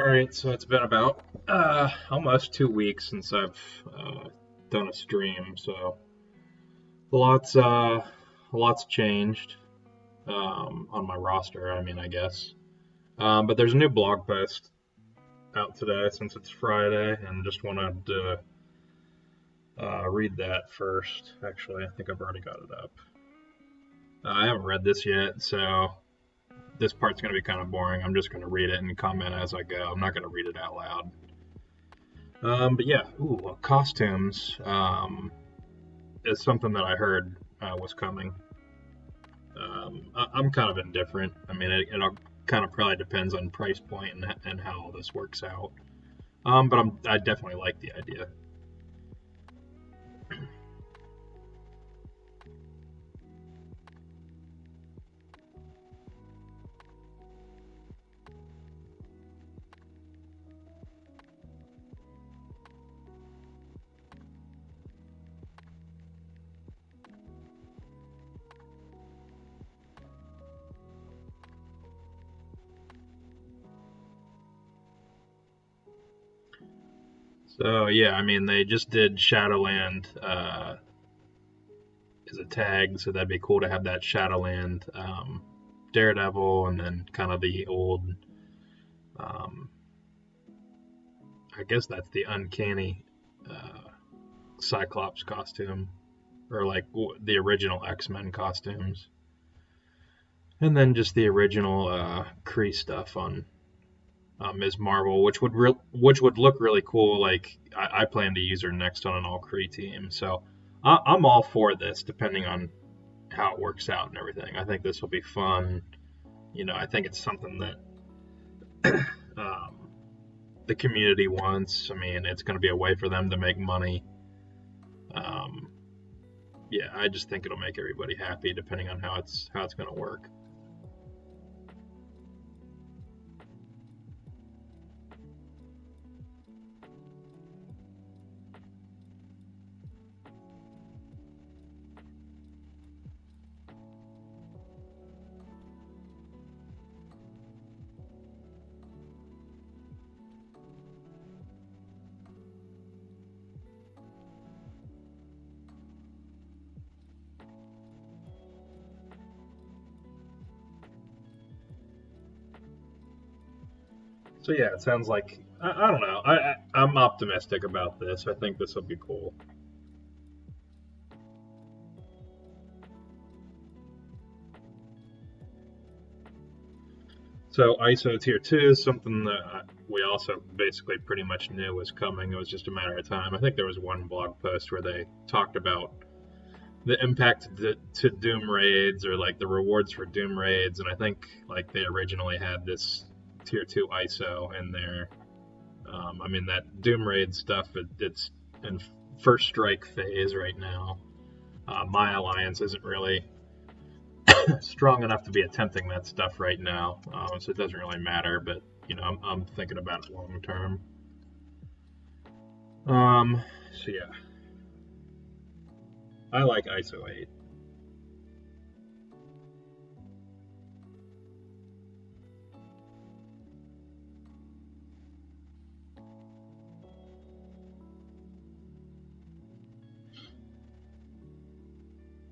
Alright, so it's been about almost 2 weeks since I've done a stream, so lots changed on my roster, I guess. But there's a new blog post out today since it's Friday, and just wanted to read that first. Actually, I think I've already got it up. I haven't read this yet, so this part's going to be kind of boring. I'm just going to read it and comment as I go. I'm not going to read it out loud. But yeah, costumes is something that I heard was coming. I'm kind of indifferent. It kind of probably depends on price point and how all this works out. But I definitely like the idea. So yeah, they just did Shadowland as a tag, so that'd be cool to have that Shadowland Daredevil, and then kind of the old, I guess that's the Uncanny Cyclops costume, or like the original X-Men costumes, and then just the original Kree stuff on Ms. Marvel, which would look really cool. Like I plan to use her next on an all Kree team, so I'm all for this, depending on how it works out and everything. I think this will be fun. I think it's something that the community wants. It's going to be a way for them to make money. Yeah, I just think it'll make everybody happy, depending on how it's going to work. So yeah, it sounds like I don't know. I'm optimistic about this. I think this will be cool. So ISO Tier 2 is something that we also basically pretty much knew was coming. It was just a matter of time. I think there was one blog post where they talked about the impact to Doom raids, or like the rewards for Doom raids, and I think like they originally had this Tier 2 ISO in there. That Doom raid stuff, it's in first strike phase right now. My alliance isn't really strong enough to be attempting that stuff right now, so it doesn't really matter, but I'm thinking about it long term. So yeah, I like ISO 8.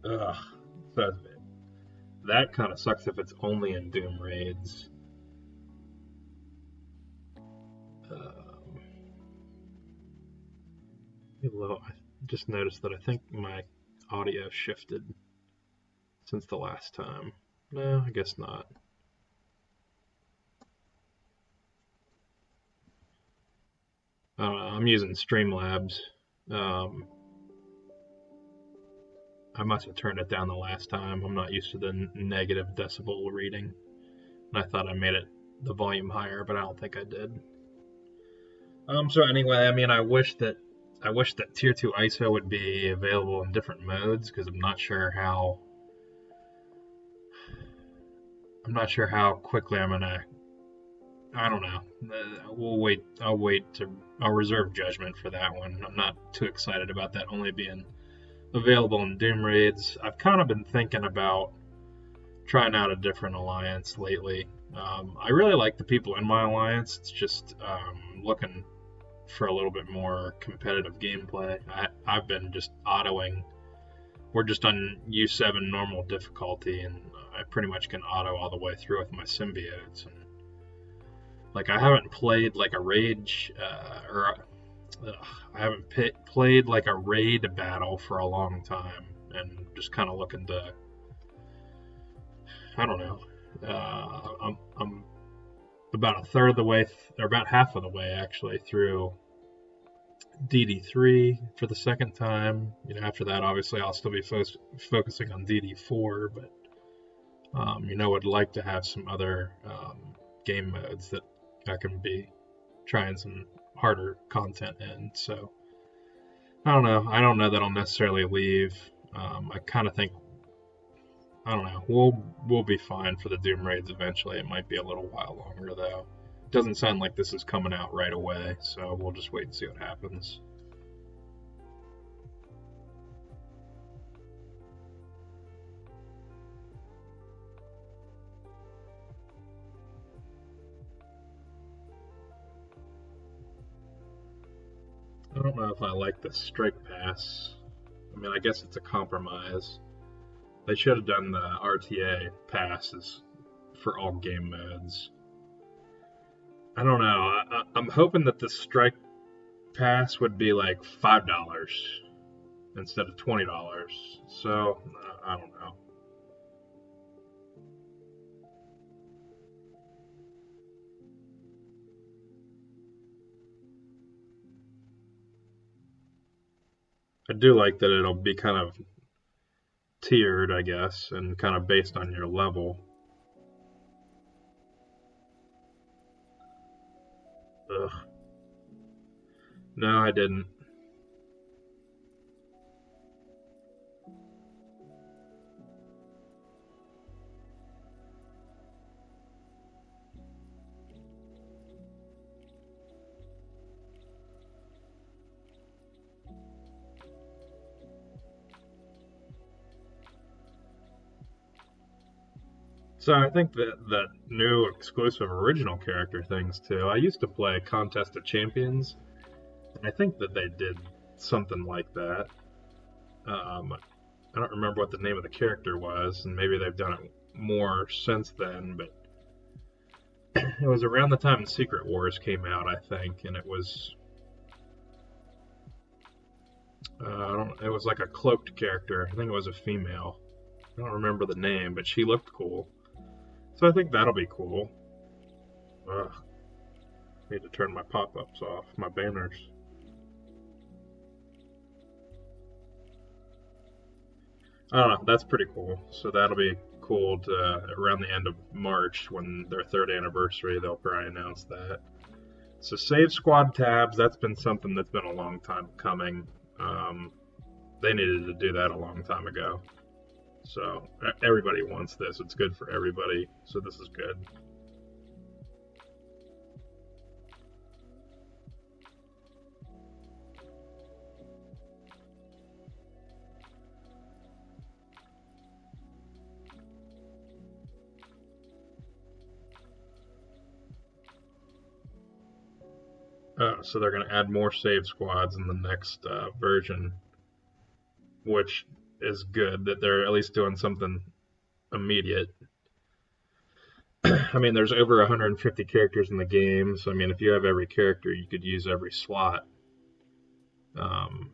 Ugh, that kind of sucks if it's only in Doom raids. I just noticed that I think my audio shifted since the last time. No, I guess not. I don't know. I'm using Streamlabs. I must have turned it down the last time. I'm not used to the negative decibel reading. And I thought I made the volume higher, but I don't think I did. So anyway, I wish that Tier 2 ISO would be available in different modes, because I'm not sure how quickly I'm gonna. I don't know. I'll reserve judgment for that one. I'm not too excited about that only being available in Doom raids. I've kind of been thinking about trying out a different alliance lately. I really like the people in my alliance. It's just looking for a little bit more competitive gameplay. I've been just autoing. We're just on U7 normal difficulty, and I pretty much can auto all the way through with my symbiotes. And like I haven't played like a rage I haven't played like a raid battle for a long time, and just kind of looking to, I don't know. I'm about a third of the way, or about half of the way actually, through DD3 for the second time. After that, obviously, I'll still be focusing on DD4, but would like to have some other game modes that I can be trying some harder content in. So I don't know. I don't know that I'll necessarily leave. I kind of think, I don't know. We'll be fine for the Doom raids eventually. It might be a little while longer though. It doesn't sound like this is coming out right away, so we'll just wait and see what happens. I don't know if I like the strike pass. I mean, I guess it's a compromise. They should have done the RTA passes for all game modes. I don't know. I'm hoping that the strike pass would be like $5 instead of $20. So I don't know. I do like that it'll be kind of tiered, I guess, and kind of based on your level. Ugh. No, I didn't. So I think that new exclusive original character things too. I used to play Contest of Champions, and I think that they did something like that. I don't remember what the name of the character was, and maybe they've done it more since then. But it was around the time Secret Wars came out, I think, and it was it was like a cloaked character. I think it was a female. I don't remember the name, but she looked cool. So I think that'll be cool. Ugh, need to turn my pop-ups off, my banners. I don't know. That's pretty cool. So that'll be cool to around the end of March when their third anniversary. They'll probably announce that. So save squad tabs. That's been something that's been a long time coming. They needed to do that a long time ago. So everybody wants this. It's good for everybody. So this is good. So they're going to add more save squads in the next version, which is good that they're at least doing something immediate. I mean, there's over 150 characters in the game, so I mean, if you have every character, you could use every slot. Um,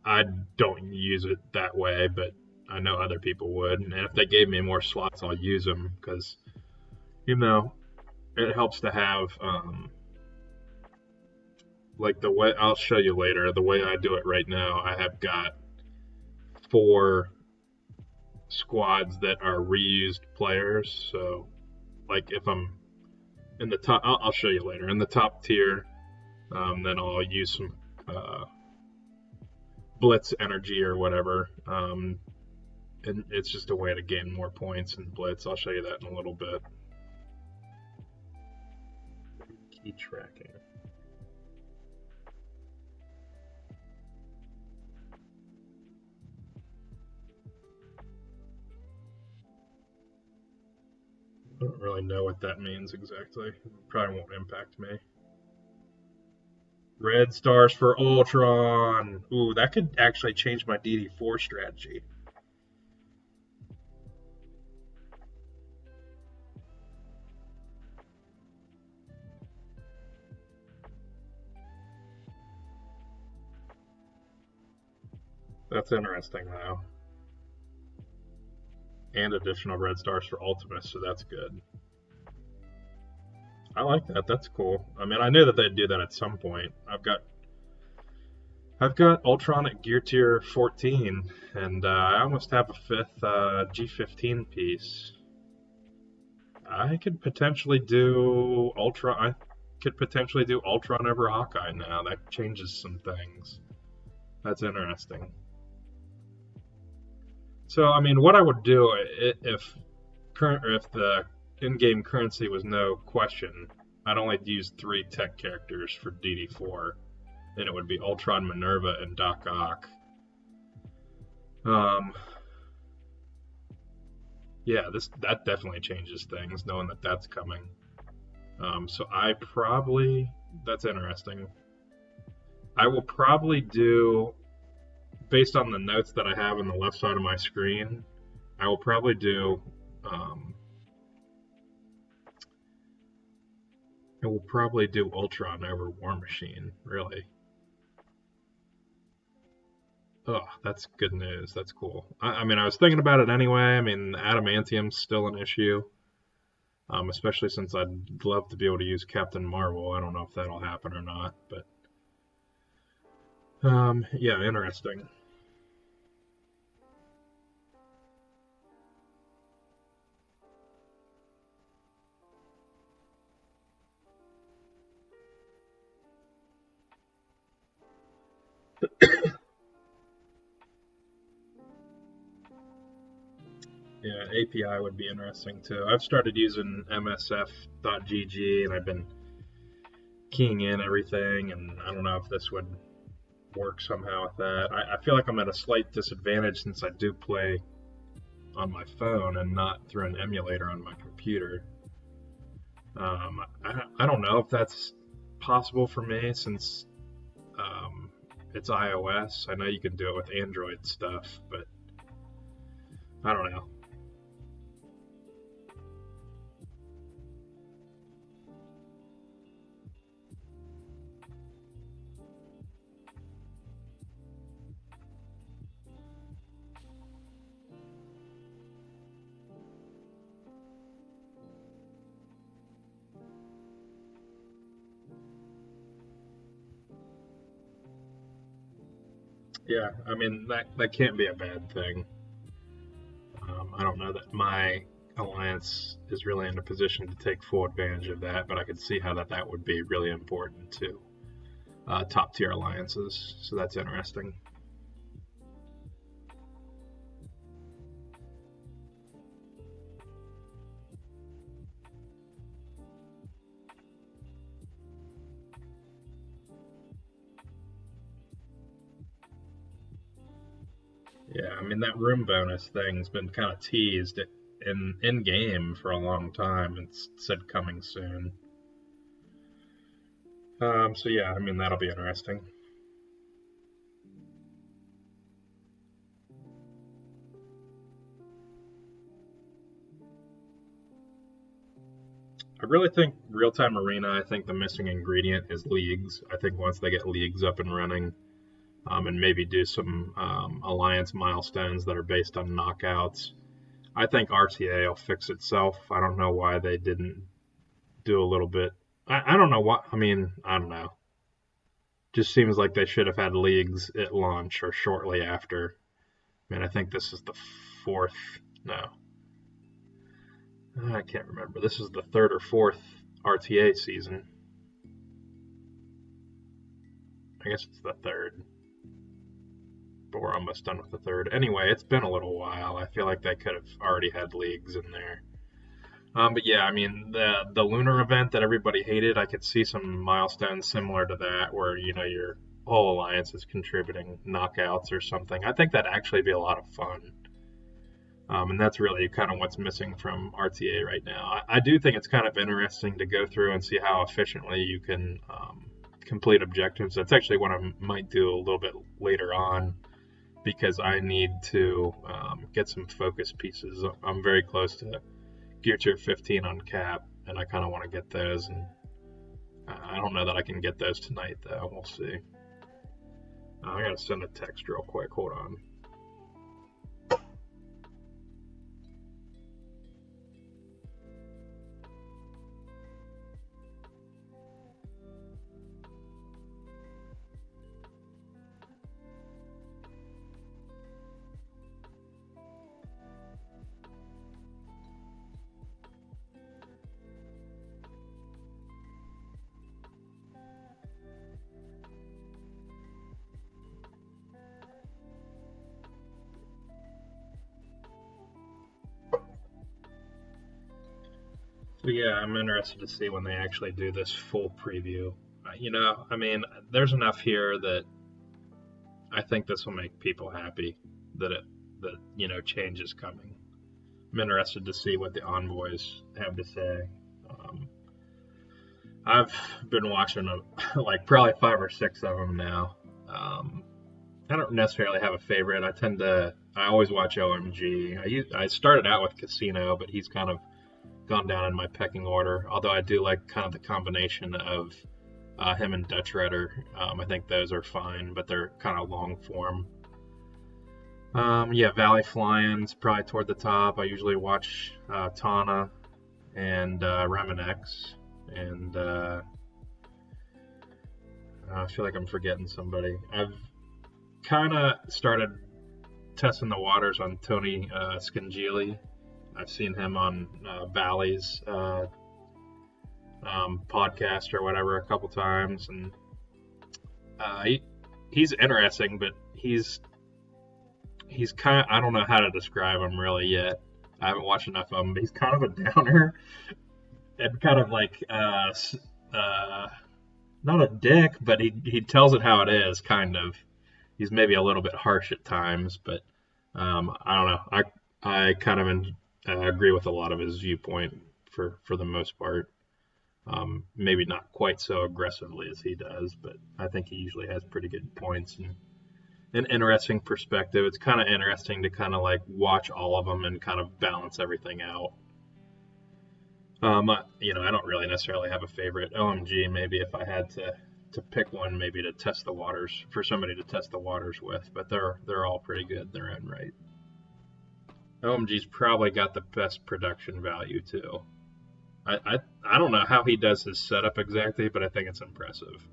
I don't use it that way, but I know other people would. And if they gave me more slots, I'll use them because, you know, it helps to have, like the way I'll show you later, the way I do it right now, I have got 4 squads that are reused players. So, like if I'm in the top, I'll show you later. In the top tier, then I'll use some blitz energy or whatever. And it's just a way to gain more points in blitz. I'll show you that in a little bit. Key tracking. don't really know what that means exactly. It probably won't impact me. Red stars for Ultron. Ooh, that could actually change my DD4 strategy. That's interesting, though. And additional red stars for Ultimus, so that's good. I like that. That's cool. I mean, I knew that they'd do that at some point. I've got Ultron at gear tier 14, and I almost have a fifth G15 piece. I could potentially do Ultron. I could potentially do Ultron over Hawkeye now. That changes some things. That's interesting. So, I mean, what I would do if the in-game currency was no question, I'd only use 3 tech characters for DD4, and it would be Ultron, Minerva, and Doc Ock. Yeah, that definitely changes things, knowing that that's coming. So that's interesting. I will probably do, based on the notes that I have on the left side of my screen, I will probably do Ultron over War Machine, really. Oh, that's good news. That's cool. I mean, I was thinking about it anyway. I mean, adamantium's still an issue, especially since I'd love to be able to use Captain Marvel. I don't know if that'll happen or not, but yeah, interesting. Yeah, API would be interesting too. I've started using MSF.gg and I've been keying in everything, and I don't know if this would work somehow with that. I feel like I'm at a slight disadvantage since I do play on my phone and not through an emulator on my computer. I don't know if that's possible for me since it's iOS. I know you can do it with Android stuff, but I don't know. Yeah, I mean that can't be a bad thing. I don't know that my alliance is really in a position to take full advantage of that, but I could see how that would be really important to top tier alliances. So that's interesting. Yeah, I mean that room bonus thing's been kind of teased in game for a long time. It's said coming soon. So yeah, I mean that'll be interesting. I really think real-time arena. I think the missing ingredient is leagues. I think once they get leagues up and running, and maybe do some alliance milestones that are based on knockouts, I think RTA will fix itself. I don't know why they didn't do a little bit. I don't know what. I mean, I don't know. Just seems like they should have had leagues at launch or shortly after. I mean, I think this is the 4th. No, I can't remember. This is the 3rd or 4th RTA season. I guess it's the 3rd. But we're almost done with the 3rd. Anyway, it's been a little while. I feel like they could have already had leagues in there. But yeah, I mean, the lunar event that everybody hated, I could see some milestones similar to that where, your whole alliance is contributing knockouts or something. I think that'd actually be a lot of fun. And that's really kind of what's missing from RTA right now. I do think it's kind of interesting to go through and see how efficiently you can complete objectives. That's actually what I might do a little bit later on, because I need to get some focus pieces. I'm very close to Gear Tier 15 on Cap, and I kind of want to get those. And I don't know that I can get those tonight, though. We'll see. I gotta send a text real quick. Hold on. So yeah, I'm interested to see when they actually do this full preview. I mean, there's enough here that I think this will make people happy that change is coming. I'm interested to see what the envoys have to say. I've been watching like probably 5 or 6 of them now. I don't necessarily have a favorite. I always watch OMG. I started out with Casino, but he's kind of gone down in my pecking order. Although I do like kind of the combination of him and Dutch Redder. I think those are fine, but they're kind of long form. Yeah, Valley Flying's probably toward the top. I usually watch Tana and Remin X, and I feel like I'm forgetting somebody. I've kind of started testing the waters on Tony Scangili. I've seen him on Valley's podcast or whatever a couple times, and he's interesting, but he's kind of, I don't know how to describe him really yet. I haven't watched enough of him, but he's kind of a downer and kind of like not a dick, but he tells it how it is, kind of. He's maybe a little bit harsh at times, but I don't know. I kind of agree with a lot of his viewpoint for the most part. Maybe not quite so aggressively as he does, but I think he usually has pretty good points and an interesting perspective. It's kind of interesting to kind of like watch all of them and kind of balance everything out. I don't really necessarily have a favorite. OMG, maybe if I had to pick one, maybe to test the waters, for somebody to test the waters with, but they're all pretty good in their own right. OMG's probably got the best production value too. I don't know how he does his setup exactly, but I think it's impressive.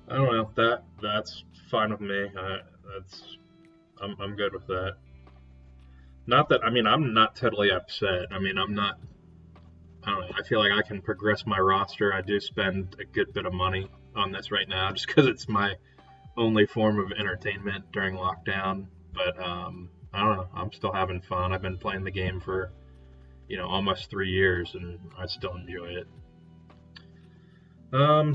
I don't know. That's fine with me. I'm good with that. Not that, I mean, I'm not totally upset. I mean, I don't know. I feel like I can progress my roster. I do spend a good bit of money on this right now just because it's my only form of entertainment during lockdown. But I don't know. I'm still having fun. I've been playing the game for almost 3 years, and I still enjoy it.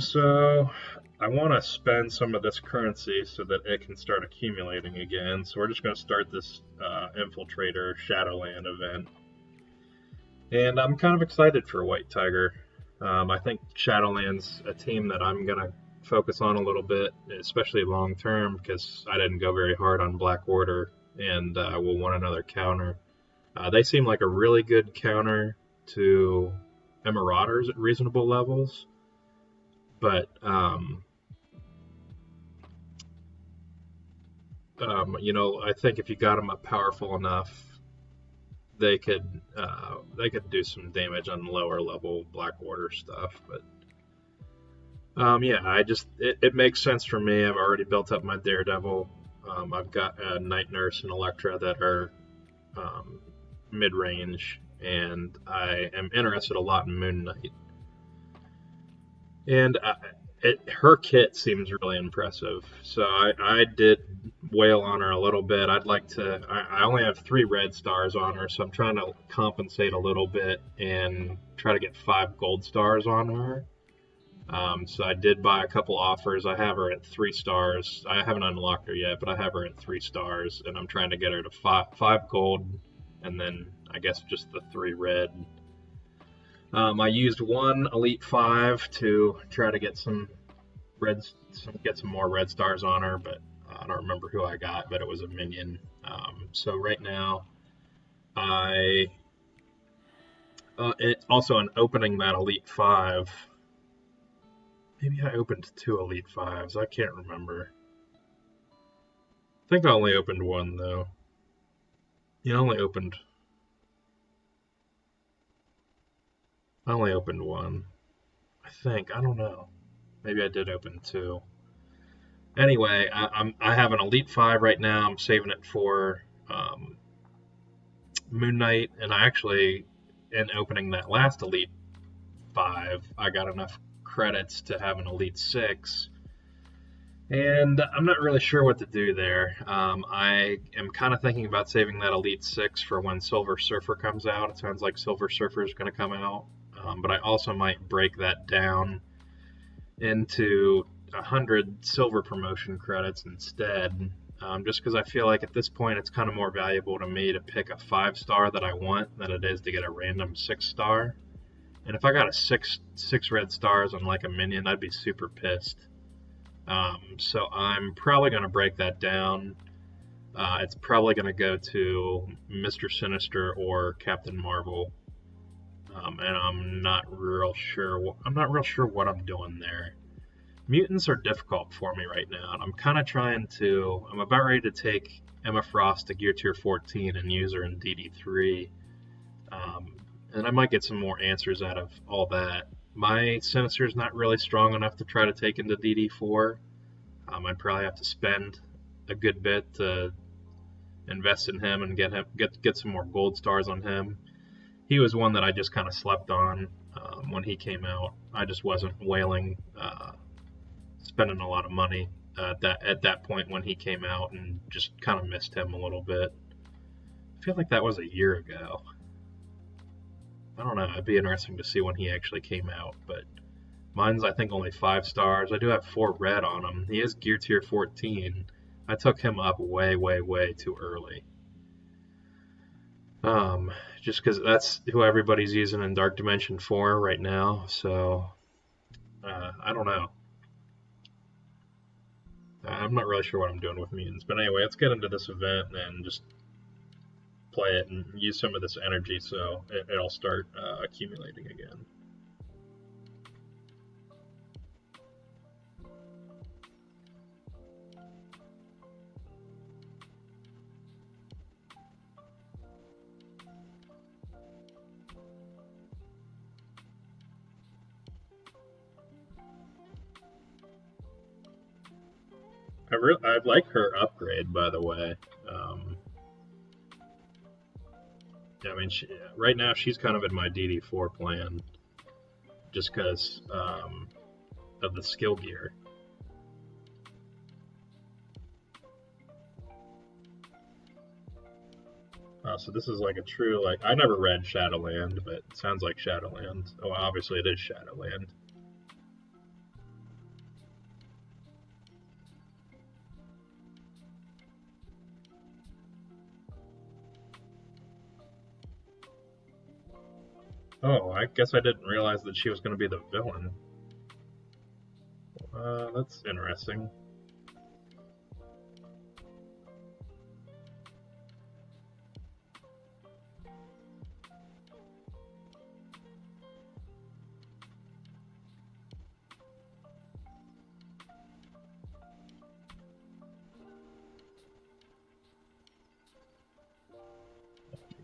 So I want to spend some of this currency so that it can start accumulating again. So we're just going to start this Infiltrator Shadowland event. And I'm kind of excited for White Tiger. I think Shadowland's a team that I'm going to focus on a little bit, especially long term, because I didn't go very hard on Black Order and will want another counter. They seem like a really good counter to Marauders at reasonable levels. But I think if you got them up powerful enough, they could do some damage on lower level Black Order stuff. But yeah, it makes sense for me. I've already built up my Daredevil. I've got a Night Nurse and Elektra that are mid range, and I am interested a lot in Moon Knight. And her kit seems really impressive. So I did wail on her a little bit. I'd like to. I only have 3 red stars on her, so I'm trying to compensate a little bit and try to get 5 gold stars on her. So I did buy a couple offers. I have her at 3 stars. I haven't unlocked her yet, but I have her at 3 stars, and I'm trying to get her to five gold, and then I guess just the 3 red. I used 1 Elite 5 to try to get some get some more red stars on her, but I don't remember who I got, but it was a minion. So right now, I it also in opening that Elite 5. Maybe I opened 2 Elite 5s. I can't remember. I think I only opened one though. Yeah, I only opened one. I think. I don't know. Maybe I did open 2. Anyway, I have an Elite 5 right now. I'm saving it for Moon Knight, and I actually, in opening that last Elite 5, I got enough credits to have an Elite 6, and I'm not really sure what to do there. I am kind of thinking about saving that Elite 6 for when Silver Surfer comes out. It sounds like Silver Surfer is going to come out, but I also might break that down into 100 silver promotion credits instead, just because I feel like at this point it's kind of more valuable to me to pick a 5 star that I want than it is to get a random 6 star. And if I got a six red stars on like a minion, I'd be super pissed. So I'm probably going to break that down. It's probably going to go to Mr. Sinister or Captain Marvel, and I'm not real sure. I'm not real sure what I'm doing there. Mutants are difficult for me right now, and I'm kind of trying to. I'm about ready to take Emma Frost to Gear Tier 14 and use her in DD3, and I might get some more answers out of all that. My Sinister is not really strong enough to try to take into DD4. I'd probably have to spend a good bit to invest in him and get some more gold stars on him. He was one that I just kind of slept on when he came out. I just wasn't whaling, spending a lot of money at that point when he came out, and just kind of missed him a little bit. I feel like that was a year ago. I don't know. It'd be interesting to see when he actually came out, but mine's I think only 5 stars. I do have 4 red on him. He is Gear Tier 14. I took him up way, way, way too early. Just because that's who everybody's using in Dark Dimension 4 right now. So I don't know. I'm not really sure what I'm doing with mutants. But anyway, let's get into this event and just play it and use some of this energy so it'll start accumulating again. I like her upgrade, by the way. I mean, right now she's kind of in my DD4 plan, just because of the skill gear. So this is like a true, like, I never read Shadowland, but it sounds like Shadowland. Oh, obviously it is Shadowland. Oh, I guess I didn't realize that she was going to be the villain. That's interesting.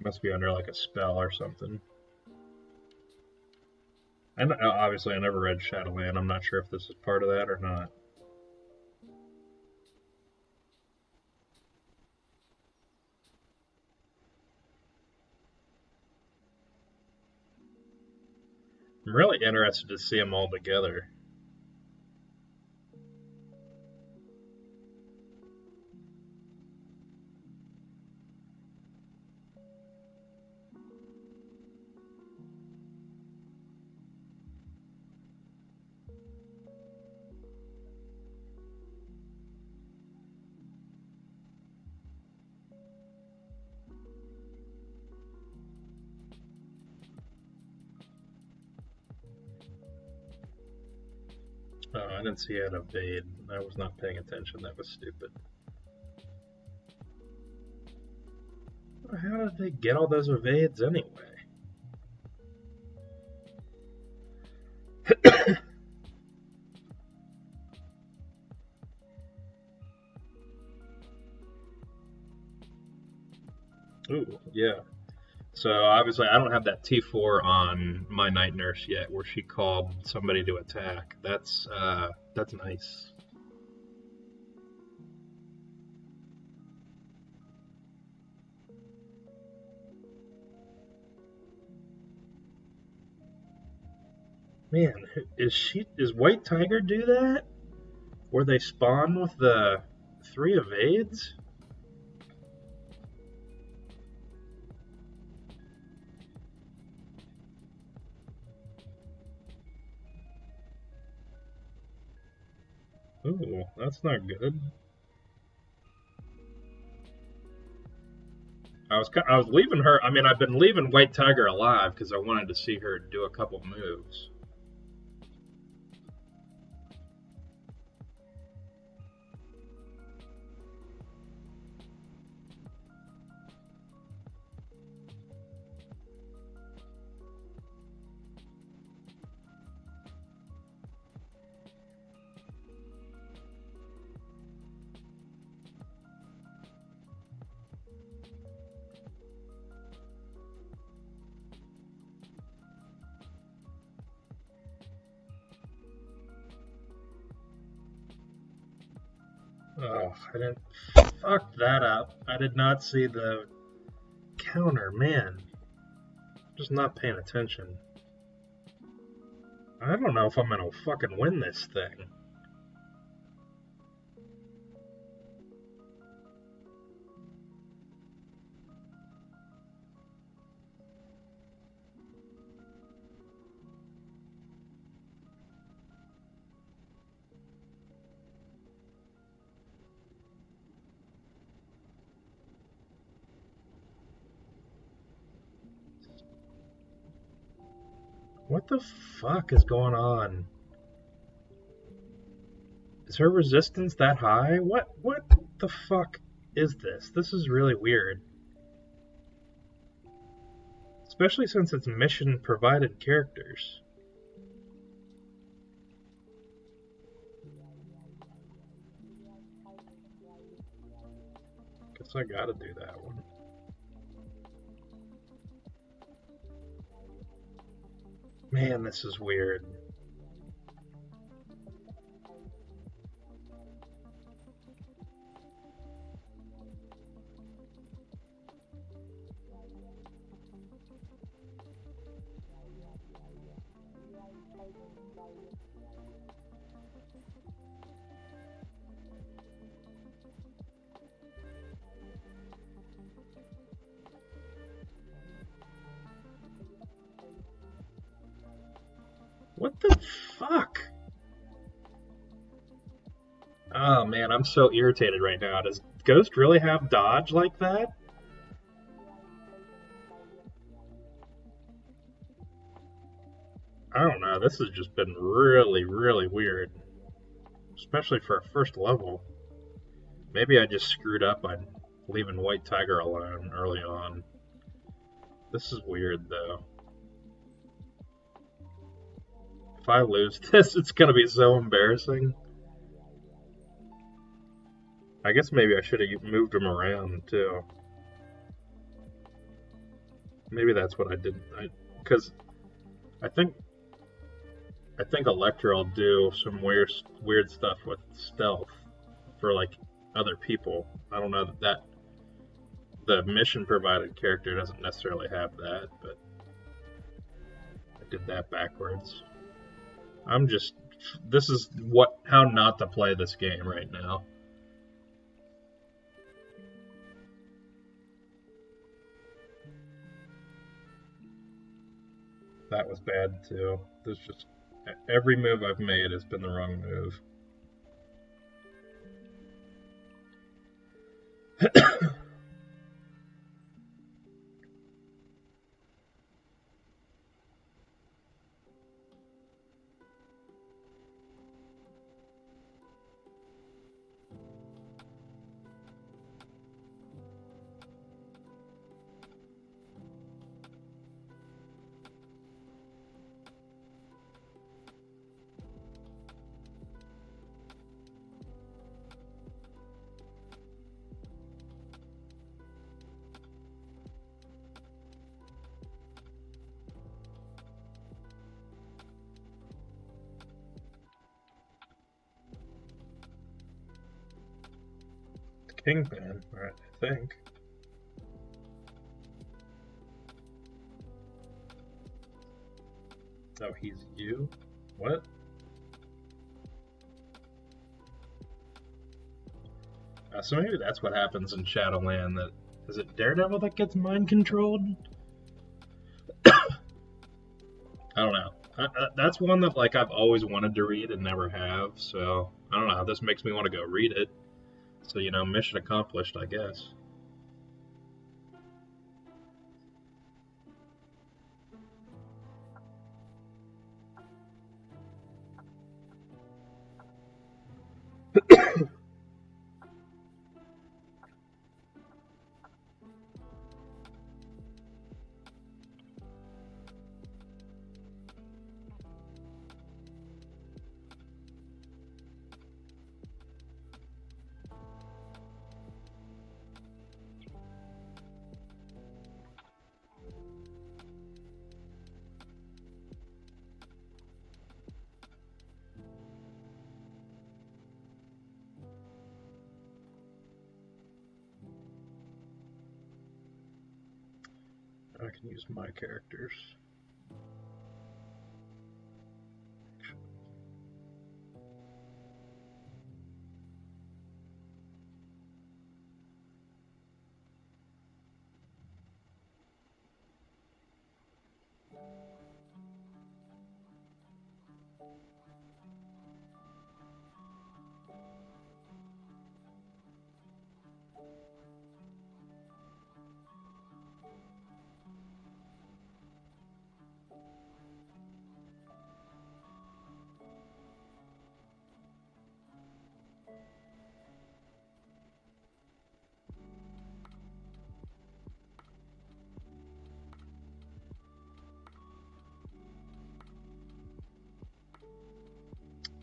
Must be under like a spell or something. And obviously, I never read Shadowland. I'm not sure if this is part of that or not. I'm really interested to see them all together. Oh, I didn't see it evade. I was not paying attention. That was stupid. How did they get all those evades anyway? Ooh, yeah. So obviously, I don't have that T4 on my night nurse yet, where she called somebody to attack. That's nice. Man, is White Tiger do that? Where they spawn with the 3 evades? Ooh, that's not good. I was leaving her. I mean, I've been leaving White Tiger alive because I wanted to see her do a couple moves. Oh, I didn't. Fuck that up. I did not see the counter, man. Just not paying attention. I don't know if I'm gonna fucking win this thing. What the fuck is going on? Is her resistance that high? What the fuck is this? This is really weird. Especially since it's mission provided characters. Guess I gotta do that one. Man, this is weird. What the fuck? Oh man, I'm so irritated right now. Does Ghost really have dodge like that? I don't know. This has just been really, really weird. Especially for a first level. Maybe I just screwed up by leaving White Tiger alone early on. This is weird though. If I lose this, it's gonna be so embarrassing. I guess maybe I should have moved him around too. Maybe that's what I did. Because I think Electra will do some weird stuff with stealth for like other people. I don't know that the mission provided character doesn't necessarily have that, but I did that backwards. This is how not to play this game right now. That was bad too. Every move I've made has been the wrong move. Kingpin, right, I think. Oh, he's you? What? So maybe that's what happens in Shadowland. That is it Daredevil that gets mind controlled? I don't know. That's one that like I've always wanted to read and never have. So I don't know. This makes me want to go read it. So mission accomplished, I guess. I can use my characters.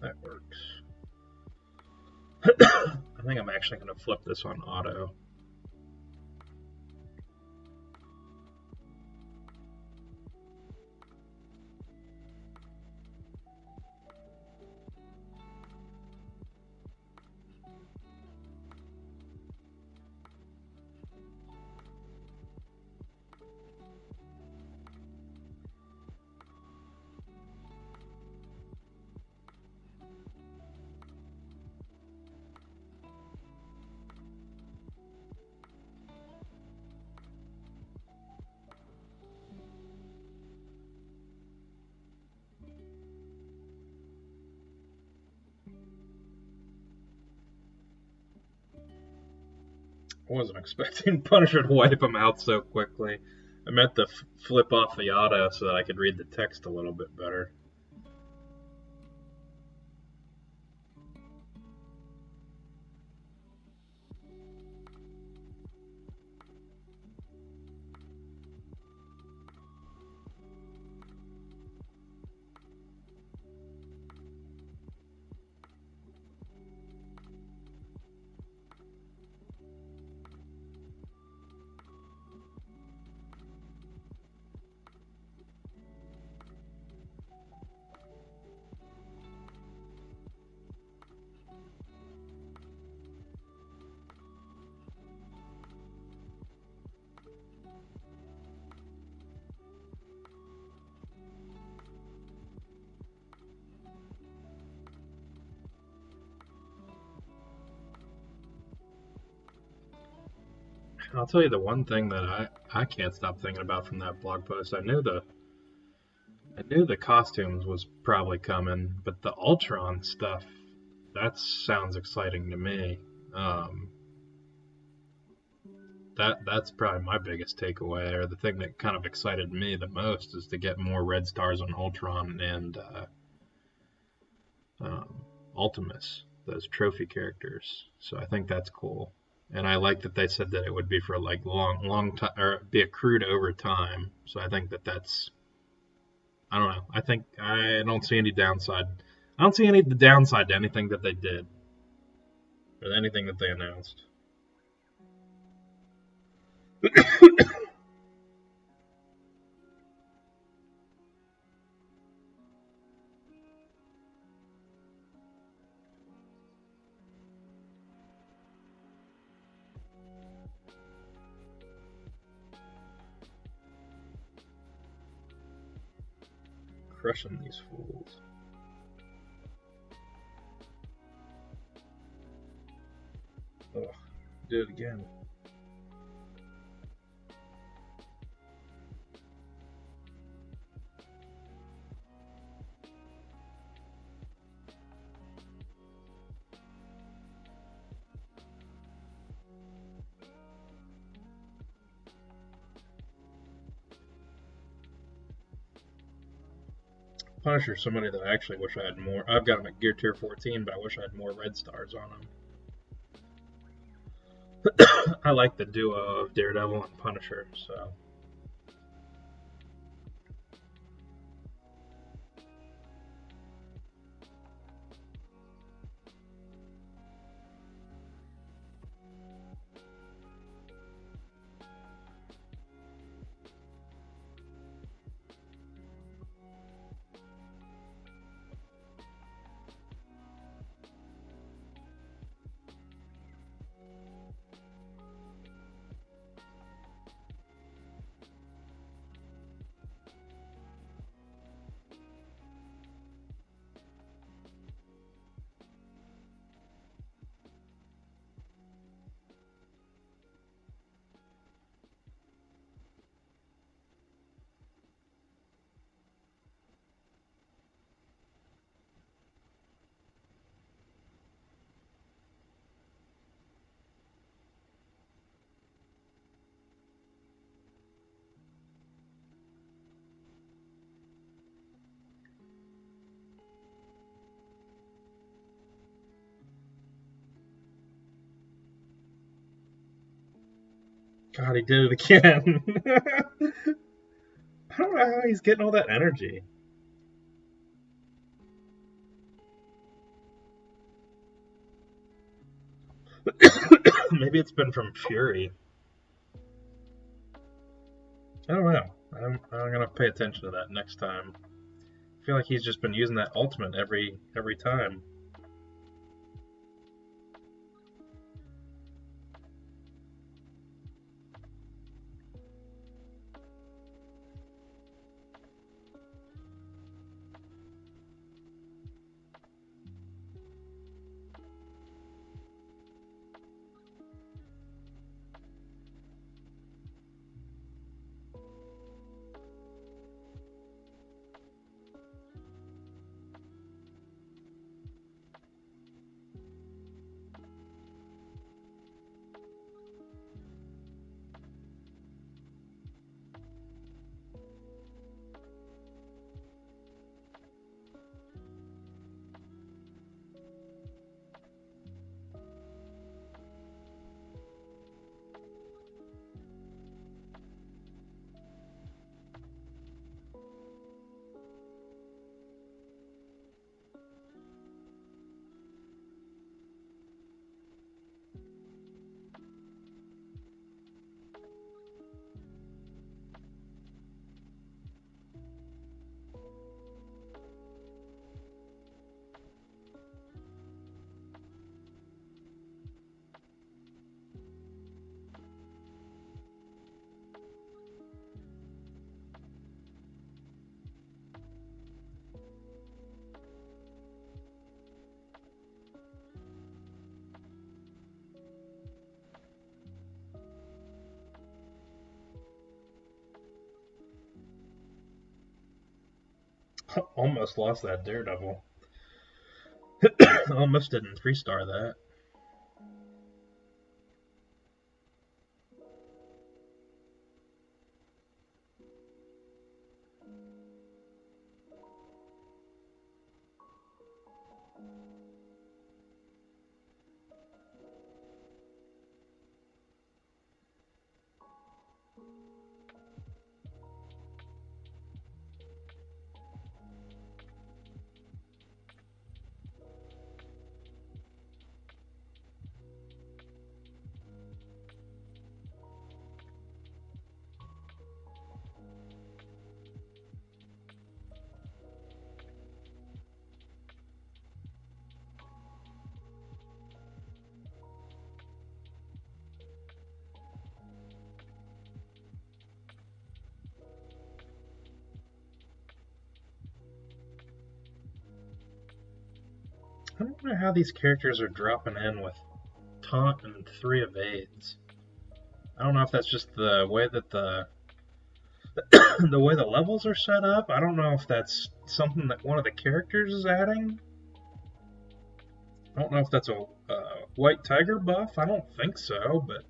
That works. I think I'm actually going to flip this on auto. I wasn't expecting Punisher to wipe him out so quickly. I meant to flip off the auto so that I could read the text a little bit better. I'll tell you the one thing that I can't stop thinking about from that blog post. I knew the costumes was probably coming, but the Ultron stuff, that sounds exciting to me. That's probably my biggest takeaway, or the thing that kind of excited me the most, is to get more red stars on Ultron and Ultimus, those trophy characters. So I think that's cool, and I like that they said that it would be for like long time, or be accrued over time. So I think that's, I don't know. I think I don't see any downside. I don't see any the downside to anything that they did or anything that they announced. crushing these fools. Ugh, do it again. Punisher's somebody that I actually wish I had more. I've got him at Gear Tier 14, but I wish I had more red stars on him. I like the duo of Daredevil and Punisher, so. God, he did it again. I don't know how he's getting all that energy. Maybe it's been from Fury. I don't know. I'm gonna pay attention to that next time. I feel like he's just been using that ultimate every time. Almost lost that Daredevil. Almost didn't 3-star that. I don't know how these characters are dropping in with taunt and 3 evades. I don't know if that's just the way that the way the levels are set up. I don't know if that's something that one of the characters is adding. I don't know if that's a white tiger buff. I don't think so, but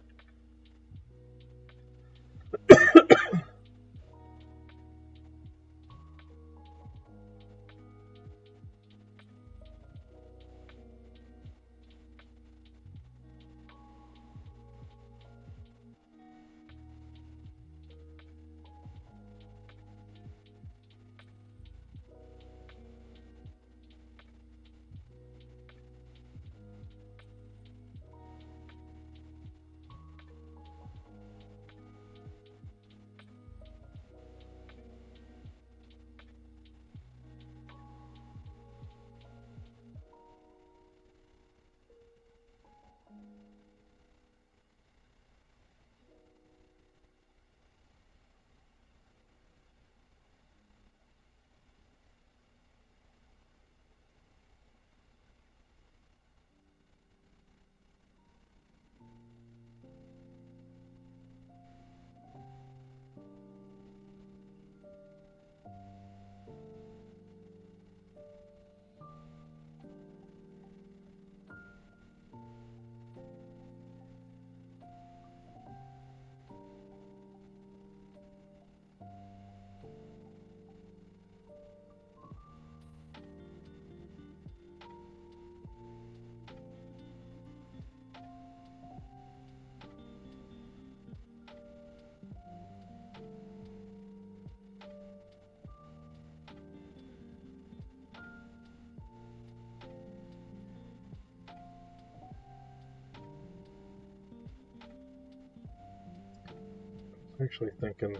I'm actually thinking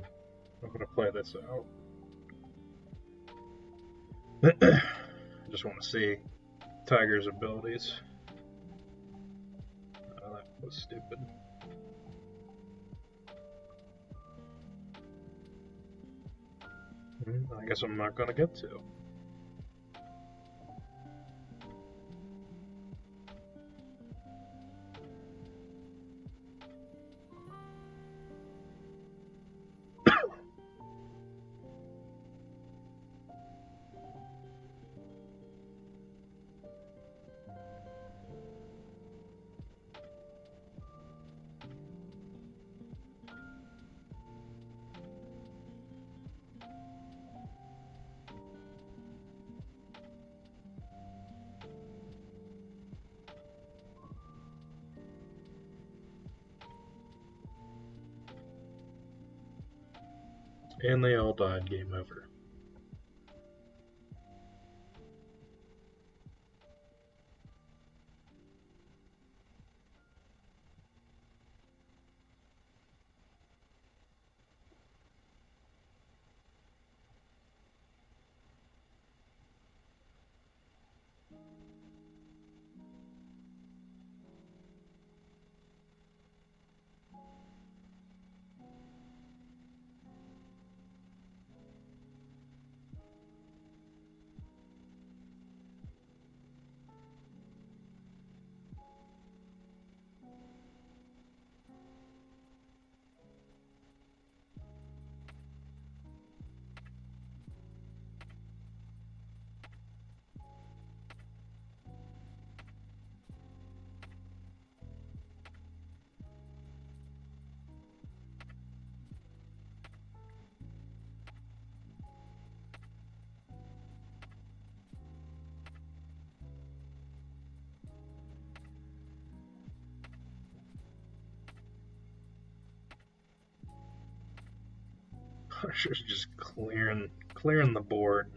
I'm going to play this out. I just want to see Tiger's abilities. Oh, that was stupid. I guess I'm not going to get to. And they all died. Game over. Punisher's just clearing the board.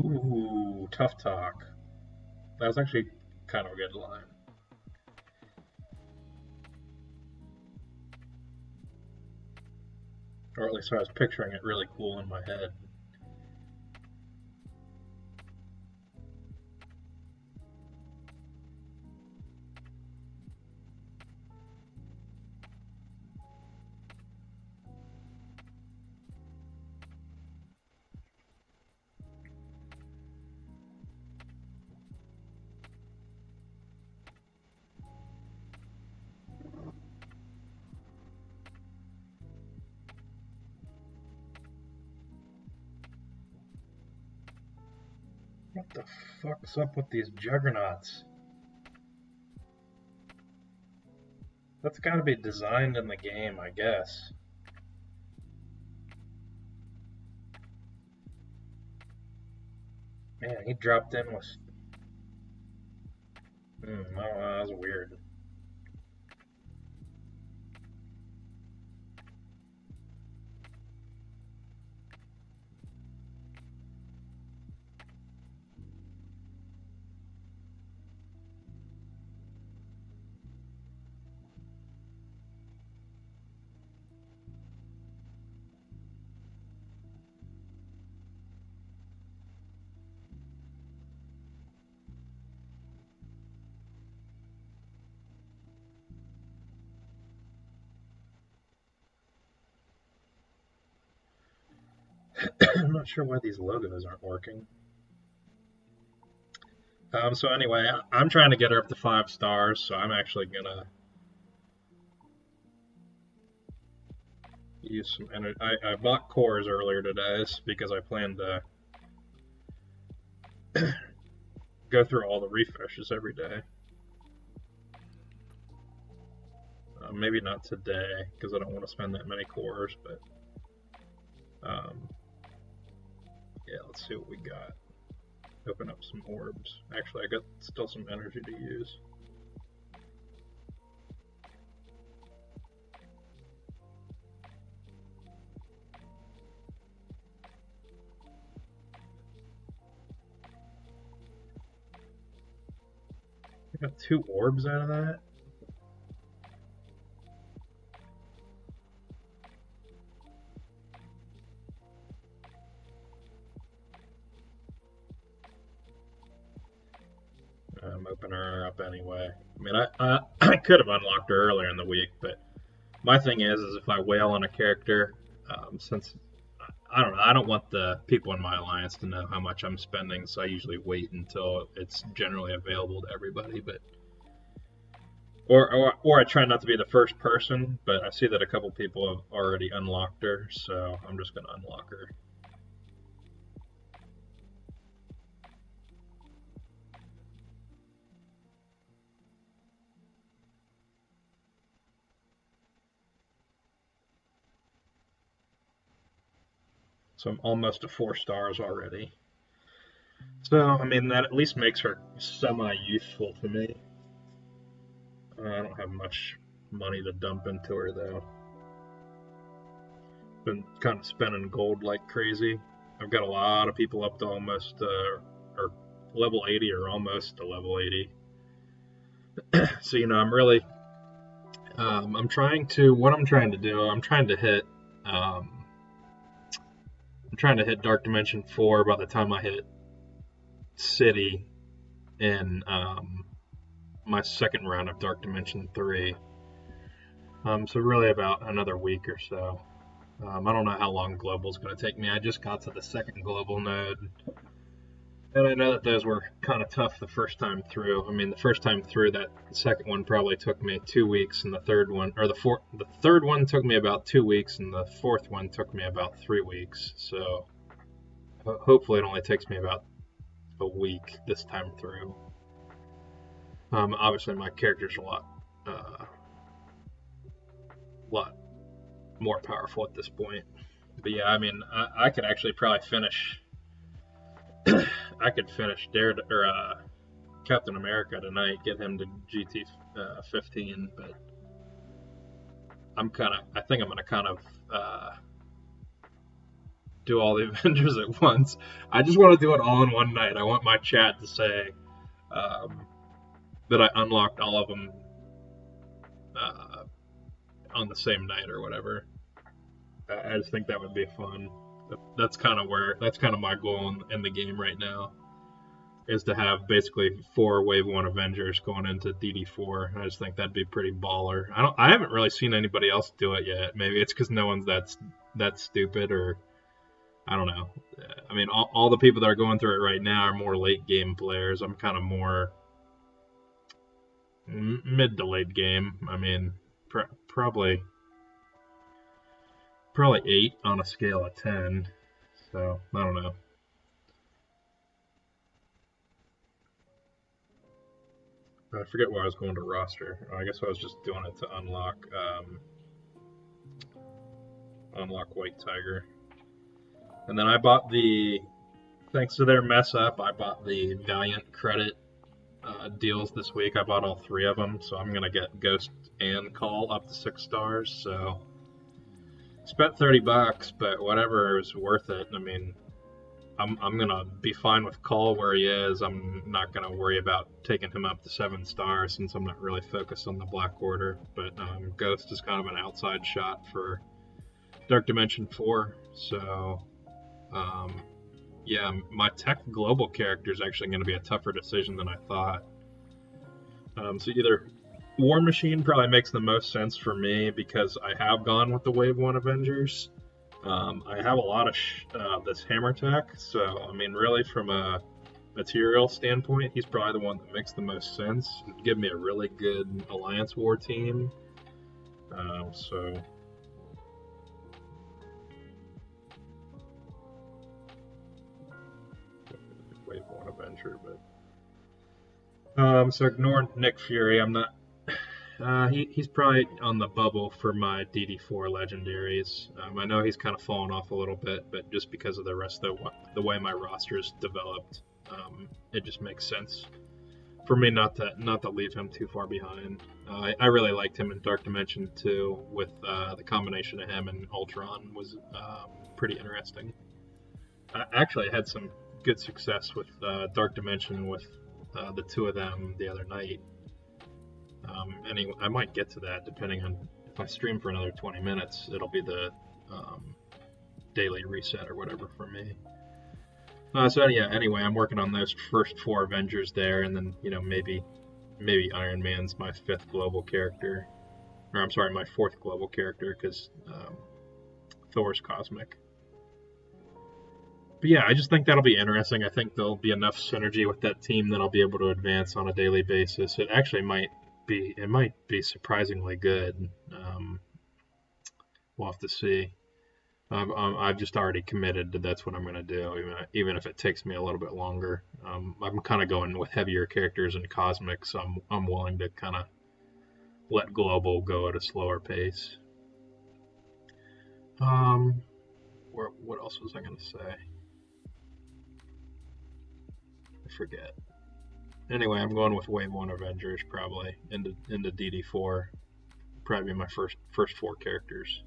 Ooh, tough talk. That was actually kind of a good line. Or at least I was picturing it really cool in my head. What the fuck's up with these juggernauts? That's gotta be designed in the game, I guess. Man, he dropped in with... no, that was weird. I'm not sure why these logos aren't working. So anyway, I'm trying to get her up to 5 stars, so I'm actually gonna use some energy. I bought cores earlier today because I plan to go through all the refreshes every day. Maybe not today because I don't want to spend that many cores, but yeah, let's see what we got. Open up some orbs. Actually, I got still some energy to use. I got 2 orbs out of that. I'm opening her up anyway. I mean, I could have unlocked her earlier in the week, but my thing is if I whale on a character, since I don't know, I don't want the people in my alliance to know how much I'm spending, so I usually wait until it's generally available to everybody. But or I try not to be the first person, but I see that a couple people have already unlocked her, so I'm just gonna unlock her. So I'm almost to 4 stars already. So, I mean, that at least makes her semi-useful to me. I don't have much money to dump into her, though. Been kind of spending gold like crazy. I've got a lot of people up to almost, or level 80 or almost to level 80. So, I'm really, what I'm trying to do, I'm trying to hit Dark Dimension 4 by the time I hit City in my second round of Dark Dimension 3. So really about another week or so. I don't know how long global is going to take me. I just got to the second global node, and I know that those were kind of tough the first time through. I mean, the first time through, that second one probably took me 2 weeks, and the third one took me about 2 weeks, and the fourth one took me about 3 weeks. So hopefully, it only takes me about a week this time through. Obviously, my character's a lot more powerful at this point. But yeah, I mean, I could actually probably finish. I could finish Captain America tonight, get him to GT 15, but I think I'm gonna kind of do all the Avengers at once. I just want to do it all in one night. I want my chat to say that I unlocked all of them on the same night or whatever. I just think that would be fun. That's kind of my goal in the game right now, is to have basically 4 Wave 1 Avengers going into DD4. I just think that'd be pretty baller. I haven't really seen anybody else do it yet. Maybe it's because no one's that stupid, or I don't know. I mean, all the people that are going through it right now are more late game players. I'm kind of more mid to late game. I mean, probably 8 on a scale of 10. So I don't know. I forget why I was going to roster. I guess I was just doing it to unlock White Tiger. And then I bought thanks to their mess up, I bought the Valiant credit deals this week. I bought all 3 of them, so I'm going to get Ghost and Call up to 6 stars. So spent $30, but whatever is worth it. I mean, I'm gonna be fine with Call where he is. I'm not gonna worry about taking him up to 7 stars since I'm not really focused on the Black Order. But Ghost is kind of an outside shot for Dark Dimension 4. So yeah, my tech global character is actually going to be a tougher decision than I thought. So either War Machine probably makes the most sense for me because I have gone with the Wave 1 Avengers. I have a lot of this hammer tech, so I mean, really from a material standpoint, he's probably the one that makes the most sense. It'd give me a really good Alliance War team. So Wave 1 Avenger, but so ignore Nick Fury. I'm not. He's probably on the bubble for my DD4 legendaries. I know he's kind of fallen off a little bit, but just because of the rest of the way my roster is developed, it just makes sense for me not to leave him too far behind. I really liked him in Dark Dimension 2 with the combination of him and Ultron was pretty interesting. I actually had some good success with Dark Dimension with the 2 of them the other night. Anyway, I might get to that depending on if I stream for another 20 minutes. It'll be the daily reset or whatever for me. So yeah, anyway, I'm working on those first 4 Avengers there, and then maybe Iron Man's my 5th global character, or I'm sorry, my 4th global character because Thor's cosmic. But yeah, I just think that'll be interesting. I think there'll be enough synergy with that team that I'll be able to advance on a daily basis. It actually might be surprisingly good. We'll have to see. I've just already committed that that's what I'm going to do, even if it takes me a little bit longer. I'm kind of going with heavier characters and cosmic, so I'm willing to kind of let global go at a slower pace. What else was I going to say? I forget. Anyway, I'm going with Wave 1 Avengers probably into DD4. Probably my first 4 characters.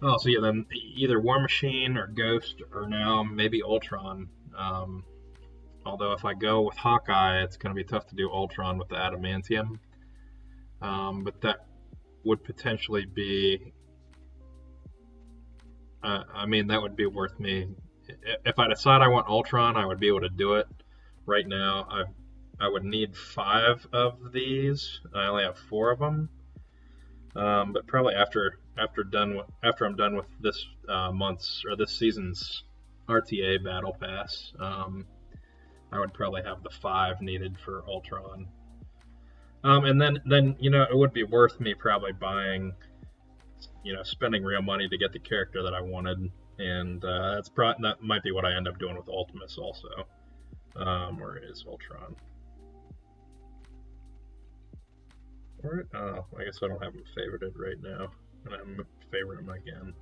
Oh, so yeah, then either War Machine or Ghost or now maybe Ultron. Although if I go with Hawkeye, it's going to be tough to do Ultron with the adamantium. But that would potentially be. That would be worth me. If I decide I want Ultron, I would be able to do it. Right now, I would need 5 of these. I only have 4 of them. But probably after I'm done with this month's or this season's RTA Battle Pass, I would probably have the 5 needed for Ultron. And then it would be worth me probably buying, spending real money to get the character that I wanted, and that might be what I end up doing with Ultimus also. Where is Ultron? Alright, I guess I don't have him favorited right now, and I'm going to favorite him again.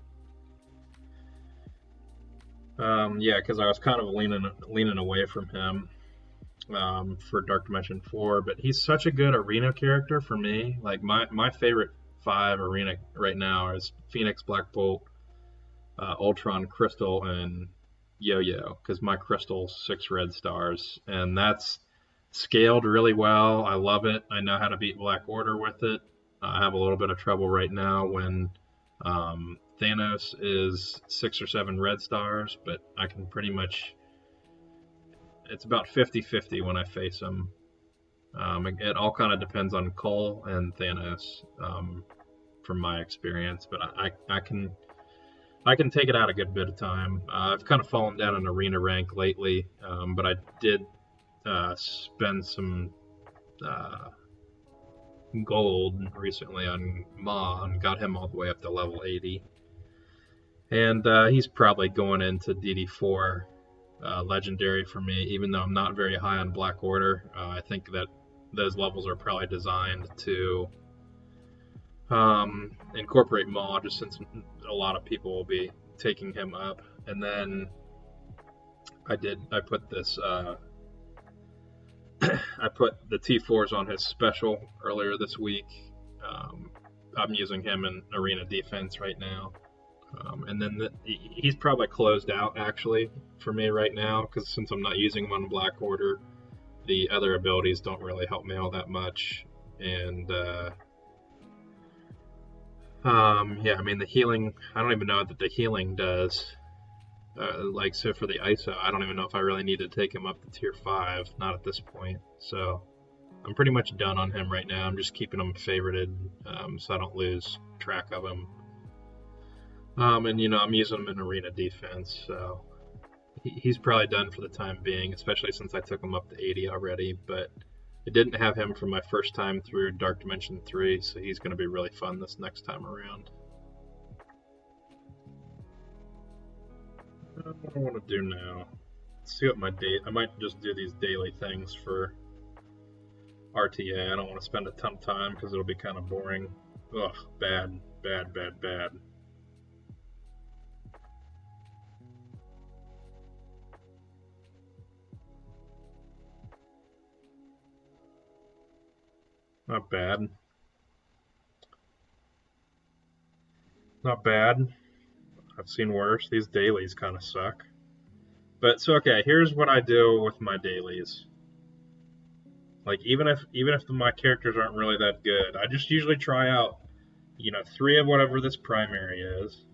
Yeah, because I was kind of leaning away from him for Dark Dimension 4, but he's such a good arena character for me. Like my favorite 5 arena right now is Phoenix, Black Bolt, Ultron, Crystal, and Yo-Yo, because my Crystal's 6 red stars, and that's scaled really well. I love it. I know how to beat Black Order with it. I have a little bit of trouble right now when Thanos is 6 or 7 red stars, but I can pretty much, it's about 50-50 when I face him. It all kind of depends on Cole and Thanos, from my experience, but I can take it out a good bit of time. I've kind of fallen down in arena rank lately, but I did spend some gold recently on Ma and got him all the way up to level 80. And he's probably going into DD4 legendary for me, even though I'm not very high on Black Order. I think that those levels are probably designed to incorporate Ma, just since a lot of people will be taking him up. And then I put this I put the T4s on his special earlier this week. I'm using him in arena defense right now. And then he's probably closed out actually for me right now, because since I'm not using him on Black Order, the other abilities don't really help me all that much. And yeah, I mean the healing, I don't even know what the healing does. Like, so for the ISO, I don't even know if I really need to take him up to tier 5, not at this point. So I'm pretty much done on him right now. I'm just keeping him favorited, so I don't lose track of him. And you know, I'm using him in arena defense, so he's probably done for the time being, especially since I took him up to 80 already. But I didn't have him for my first time through Dark Dimension 3, so he's going to be really fun this next time around. What do I want to do now? Let's see what my I might just do these daily things for RTA. I don't want to spend a ton of time because it'll be kind of boring. Ugh, bad. Not bad. Not bad. I've seen worse. These dailies kind of suck. But so okay, here's what I do with my dailies. Like even if my characters aren't really that good, I just usually try out, you know, 3 of whatever this primary is.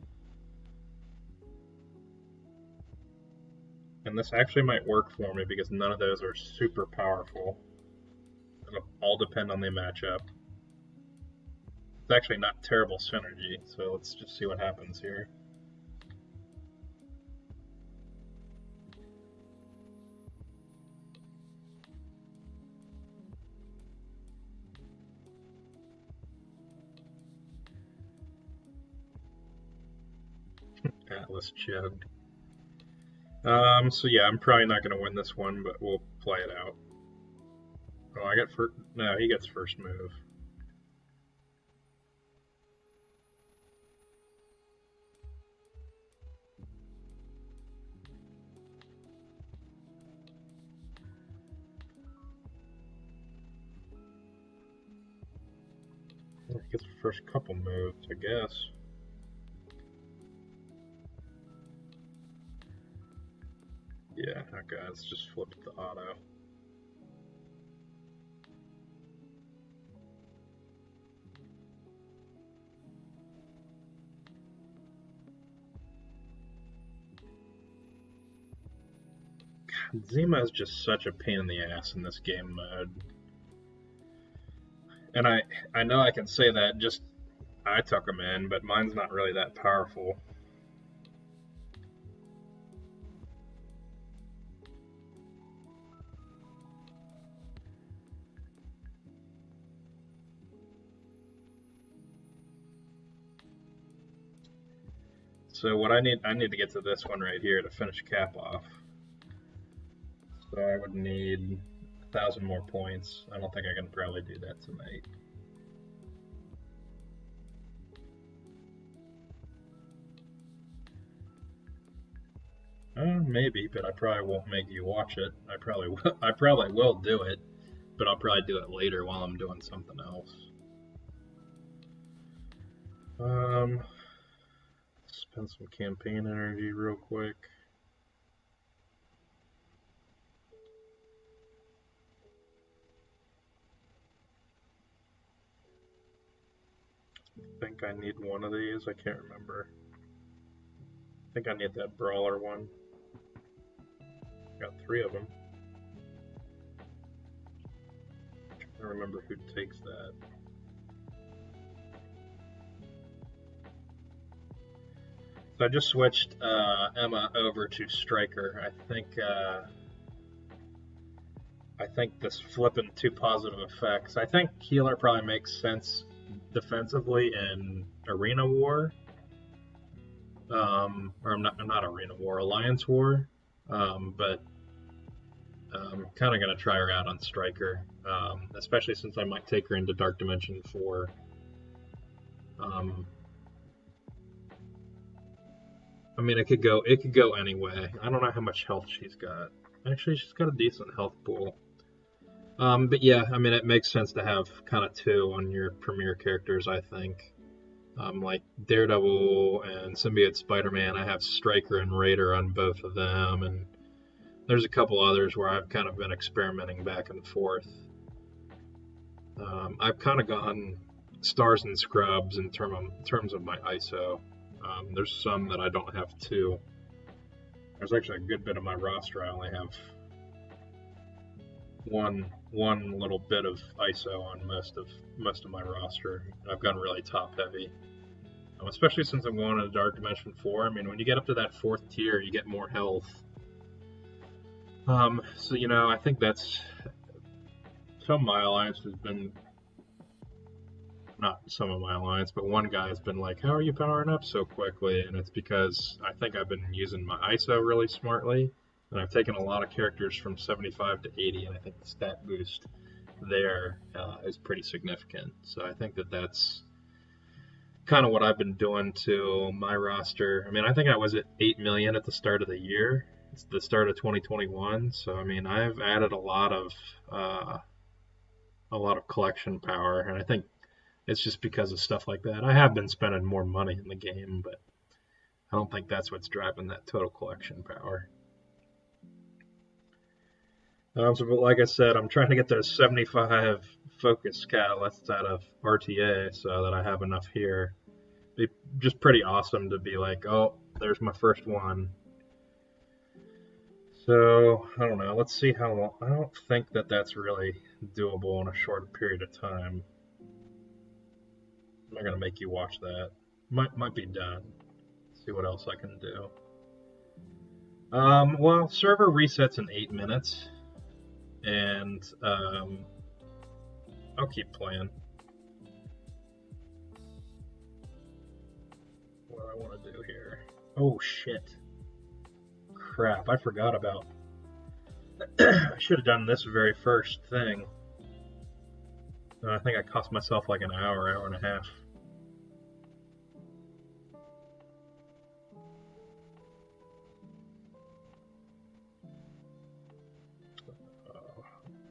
And this actually might work for me because none of those are super powerful. It'll all depend on the matchup. It's actually not terrible synergy, so let's just see what happens here. Atlas chugged. So yeah, I'm probably not going to win this one, but we'll play it out. Oh, I got first. No, he gets first move. Well, he gets the first couple moves, I guess. Yeah, okay, let's just flip the auto. God, Zima is just such a pain in the ass in this game mode. And I know I can say that just I took him in, but mine's not really that powerful. So what I need to get to this one right here to finish Cap off. So I would need 1,000 more points. I don't think I can probably do that tonight. Maybe, but I probably won't make you watch it. I probably will do it, but I'll probably do it later while I'm doing something else. Spend some campaign energy real quick. I think I need one of these. I can't remember. I think I need that brawler one. Got 3 of them. I don't remember who takes that. So I just switched Emma over to Striker. I think this flipping 2 positive effects. I think healer probably makes sense defensively in Arena War, or not Arena War, Alliance War. But I'm kind of going to try her out on Striker, especially since I might take her into Dark Dimension 4. I mean, it could go anyway. I don't know how much health she's got. Actually, she's got a decent health pool. But yeah, I mean, it makes sense to have kind of 2 on your premier characters, I think. Like Daredevil and Symbiote Spider-Man, I have Striker and Raider on both of them, and there's a couple others where I've kind of been experimenting back and forth. I've kind of gone stars and scrubs in terms of my ISO. There's some that I don't have 2. There's actually a good bit of my roster I only have one little bit of ISO on most of my roster. I've gone really top heavy, especially since I'm going into Dark Dimension 4. I mean, when you get up to that 4th tier, you get more health. So I think that's some of my alliance has been, not some of my alliance, but one guy has been like, "How are you powering up so quickly?" And it's because I think I've been using my ISO really smartly. And I've taken a lot of characters from 75 to 80, and I think the stat boost there is pretty significant. So I think that's kind of what I've been doing to my roster. I mean, I think I was at 8 million at the start of the year. It's the start of 2021. So I mean, I've added a lot of collection power, and I think it's just because of stuff like that. I have been spending more money in the game, but I don't think that's what's driving that total collection power. So, but like I said, I'm trying to get those 75 focus catalysts out of RTA so that I have enough here. It'd be just pretty awesome to be like, oh, there's my first one. So, I don't know. Let's see how long. I don't think that's really doable in a short period of time. I'm not going to make you watch that. Might be done. See what else I can do. Well, server resets in 8 minutes. And I'll keep playing. What I want to do here. Oh shit. Crap, I forgot about. I should have done this very first thing. I think I cost myself like an hour and a half.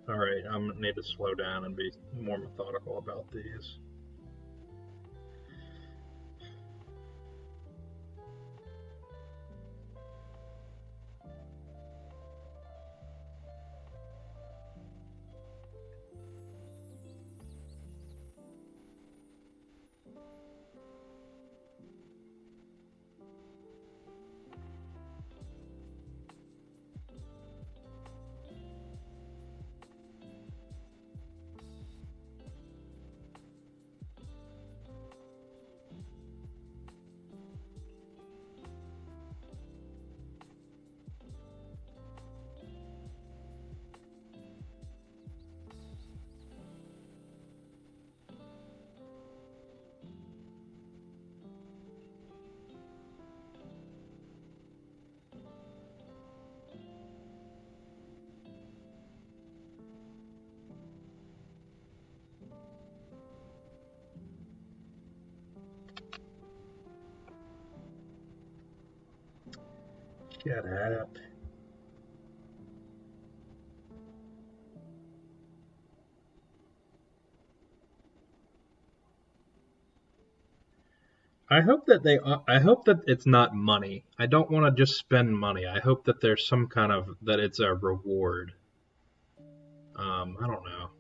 Alright, I'm going to need to slow down and be more methodical about these. Shut up. I hope that I hope that it's not money. I don't want to just spend money. I hope that there's some kind of that it's a reward. I don't know.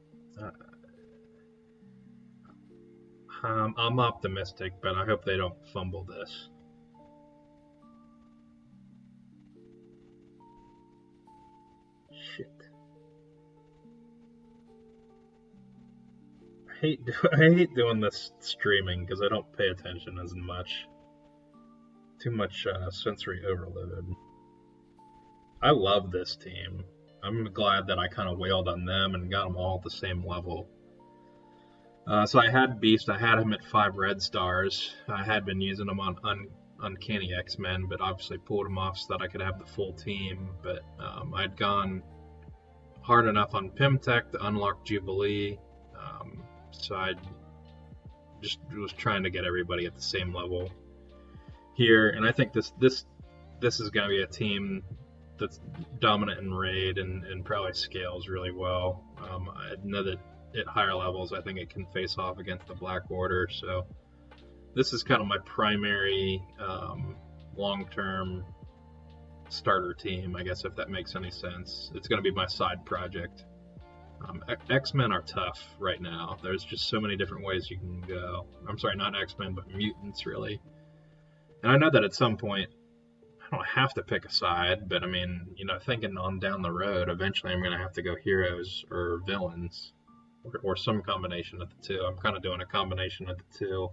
I'm optimistic, but I hope they don't fumble this. Shit. I hate doing this streaming because I don't pay attention as much. Too much sensory overload. I love this team. I'm glad that I kind of wailed on them and got them all at the same level. So I had Beast. I had him at 5 red stars. I had been using him on Uncanny X-Men, but obviously pulled him off so that I could have the full team. But I'd gone hard enough on Pimtech to unlock Jubilee. So I just was trying to get everybody at the same level here. And I think this is going to be a team that's dominant in raid and probably scales really well. I know that at higher levels, I think it can face off against the Black Order. So this is kind of my primary long-term starter team, I guess, if that makes any sense. It's going to be my side project. X-Men are tough right now. There's just so many different ways you can go. I'm sorry, not X-Men, but mutants, really. And I know that at some point, I don't have to pick a side, but I mean, thinking on down the road, eventually I'm going to have to go heroes or villains, or some combination of the two. I'm kind of doing a combination of the two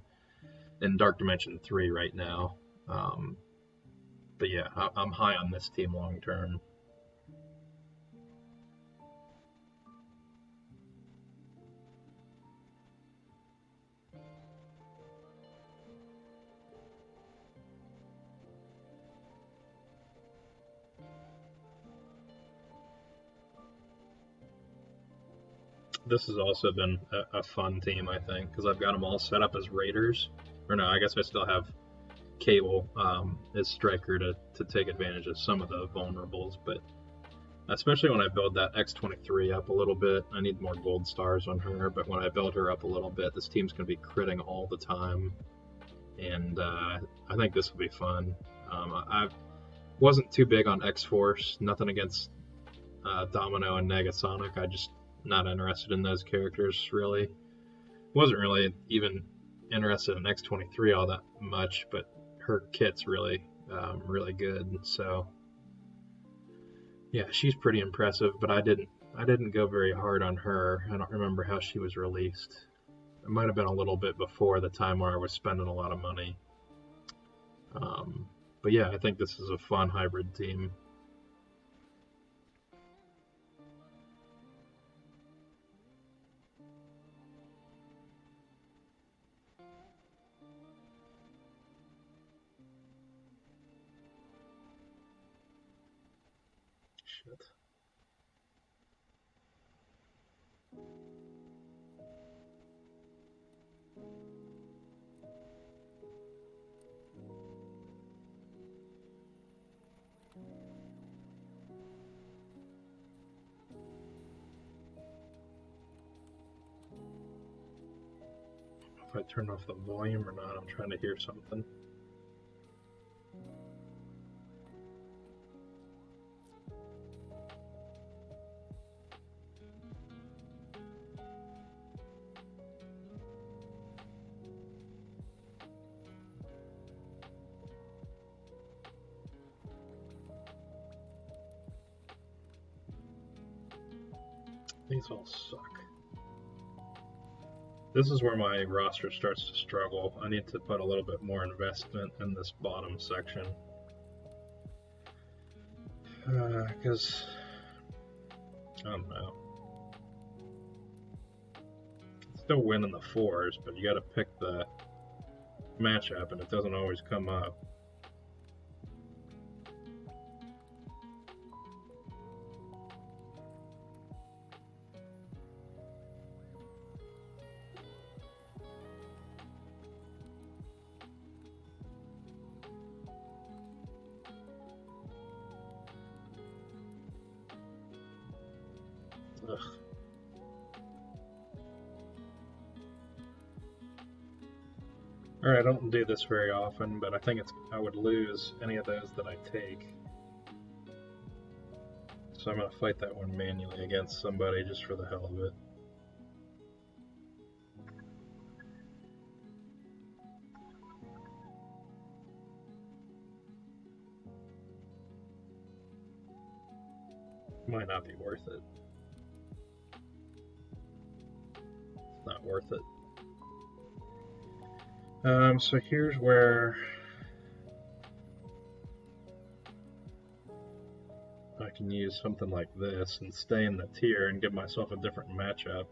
in Dark Dimension 3 right now. But yeah, I'm high on this team long term. This has also been a fun team, I think, because I've got them all set up as raiders. Or no, I guess I still have Cable as striker to take advantage of some of the vulnerables, but especially when I build that X-23 up a little bit, I need more gold stars on her, but when I build her up a little bit, this team's going to be critting all the time, and I think this will be fun. I wasn't too big on X-Force, nothing against Domino and Negasonic, I just not interested in those characters, really. Wasn't really even interested in X-23 all that much, but her kit's really, really good, so yeah, she's pretty impressive, but I didn't go very hard on her. I don't remember how she was released. It might have been a little bit before the time where I was spending a lot of money. But yeah, I think this is a fun hybrid team. Shit. If I turn off the volume or not, I'm trying to hear something. These all suck. This is where my roster starts to struggle. I need to put a little bit more investment in this bottom section. Because, I don't know. Still win in the 4s, but you gotta pick the matchup, and it doesn't always come up. Ugh. Or I don't do this very often, but I think I would lose any of those that I take. So I'm going to fight that one manually against somebody just for the hell of it. Might not be worth it. It's not worth it. So here's where I can use something like this and stay in the tier and give myself a different matchup.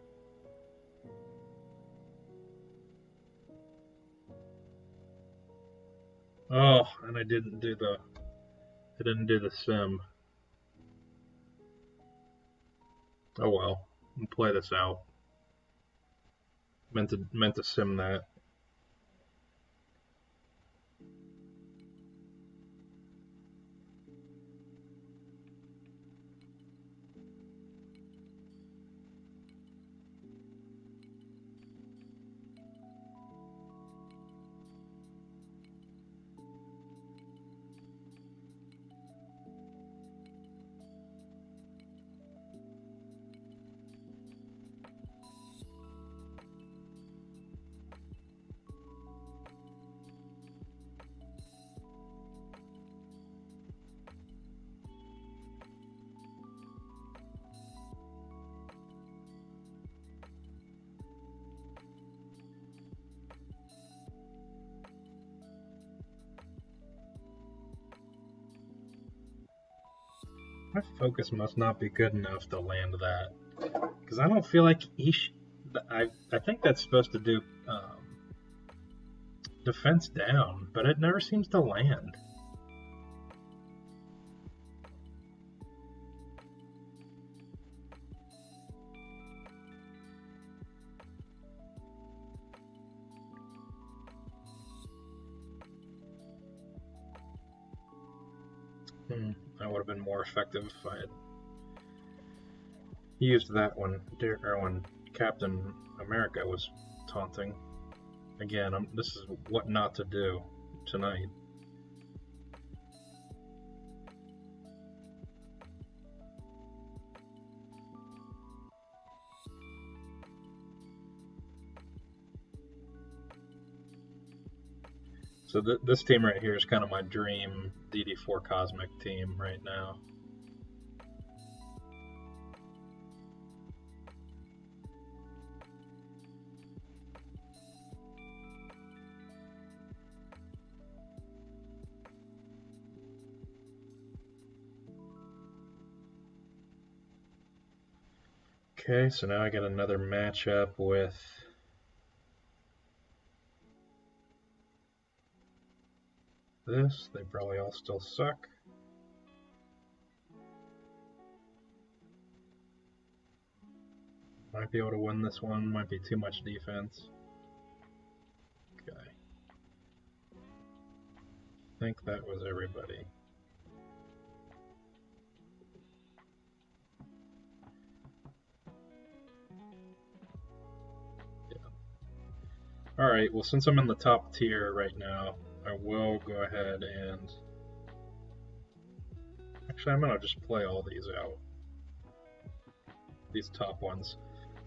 Oh, and I didn't do the sim. Oh well, I'll play this out. Meant to sim that. My focus must not be good enough to land that, because I don't feel like I think that's supposed to do defense down, but it never seems to land. That would have been more effective if I had used that when Captain America was taunting. Again, this is what not to do tonight. So this team right here is kind of my dream DD4 Cosmic team right now. Okay, so now I got another matchup with this. They probably all still suck. Might be able to win this one. Might be too much defense. Okay. I think that was everybody. Yeah. Alright, well, since I'm in the top tier right now, I will go ahead and... Actually, I'm going to just play all these out. These top ones.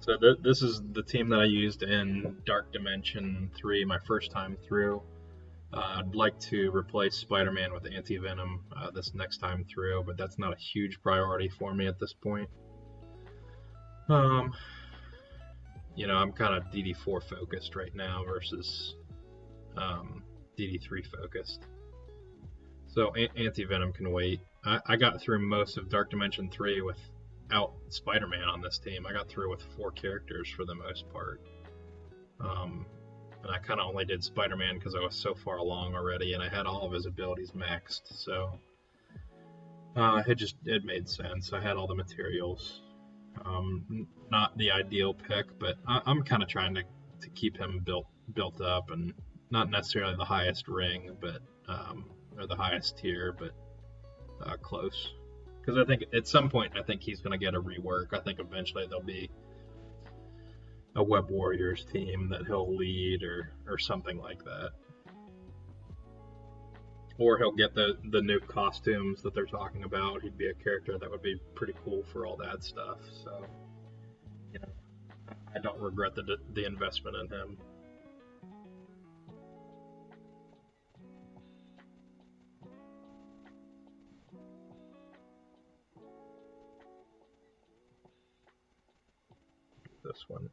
So this is the team that I used in Dark Dimension 3 my first time through. I'd like to replace Spider-Man with Anti-Venom this next time through, but that's not a huge priority for me at this point. You know, I'm kind of DD4 focused right now versus DD3 focused. So Anti-Venom can wait. I got through most of Dark Dimension 3 without Spider-Man on this team. I got through with 4 characters for the most part. And I kind of only did Spider-Man because I was so far along already and I had all of his abilities maxed. So it made sense. I had all the materials. Not the ideal pick, but I'm kind of trying to keep him built up, and not necessarily the highest ring, but or the highest tier, but close. Because I think at some point, I think he's going to get a rework. I think eventually there'll be a Web Warriors team that he'll lead or something like that. Or he'll get the new costumes that they're talking about. He'd be a character that would be pretty cool for all that stuff. So, you know, I don't regret the investment in him. This one.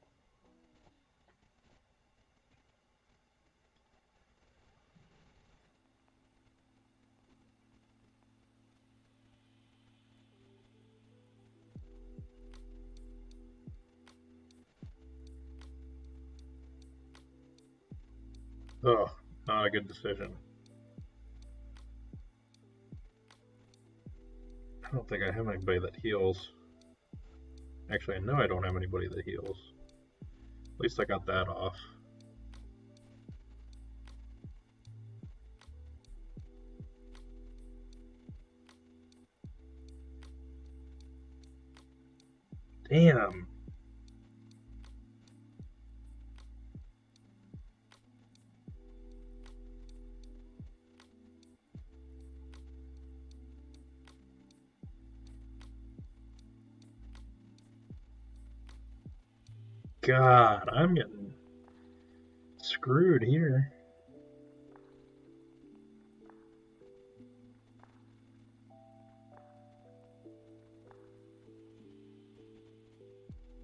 Oh, not a good decision. I don't think I have anybody that heals. Actually, I know I don't have anybody that heals. At least I got that off. Damn. God, I'm getting screwed here.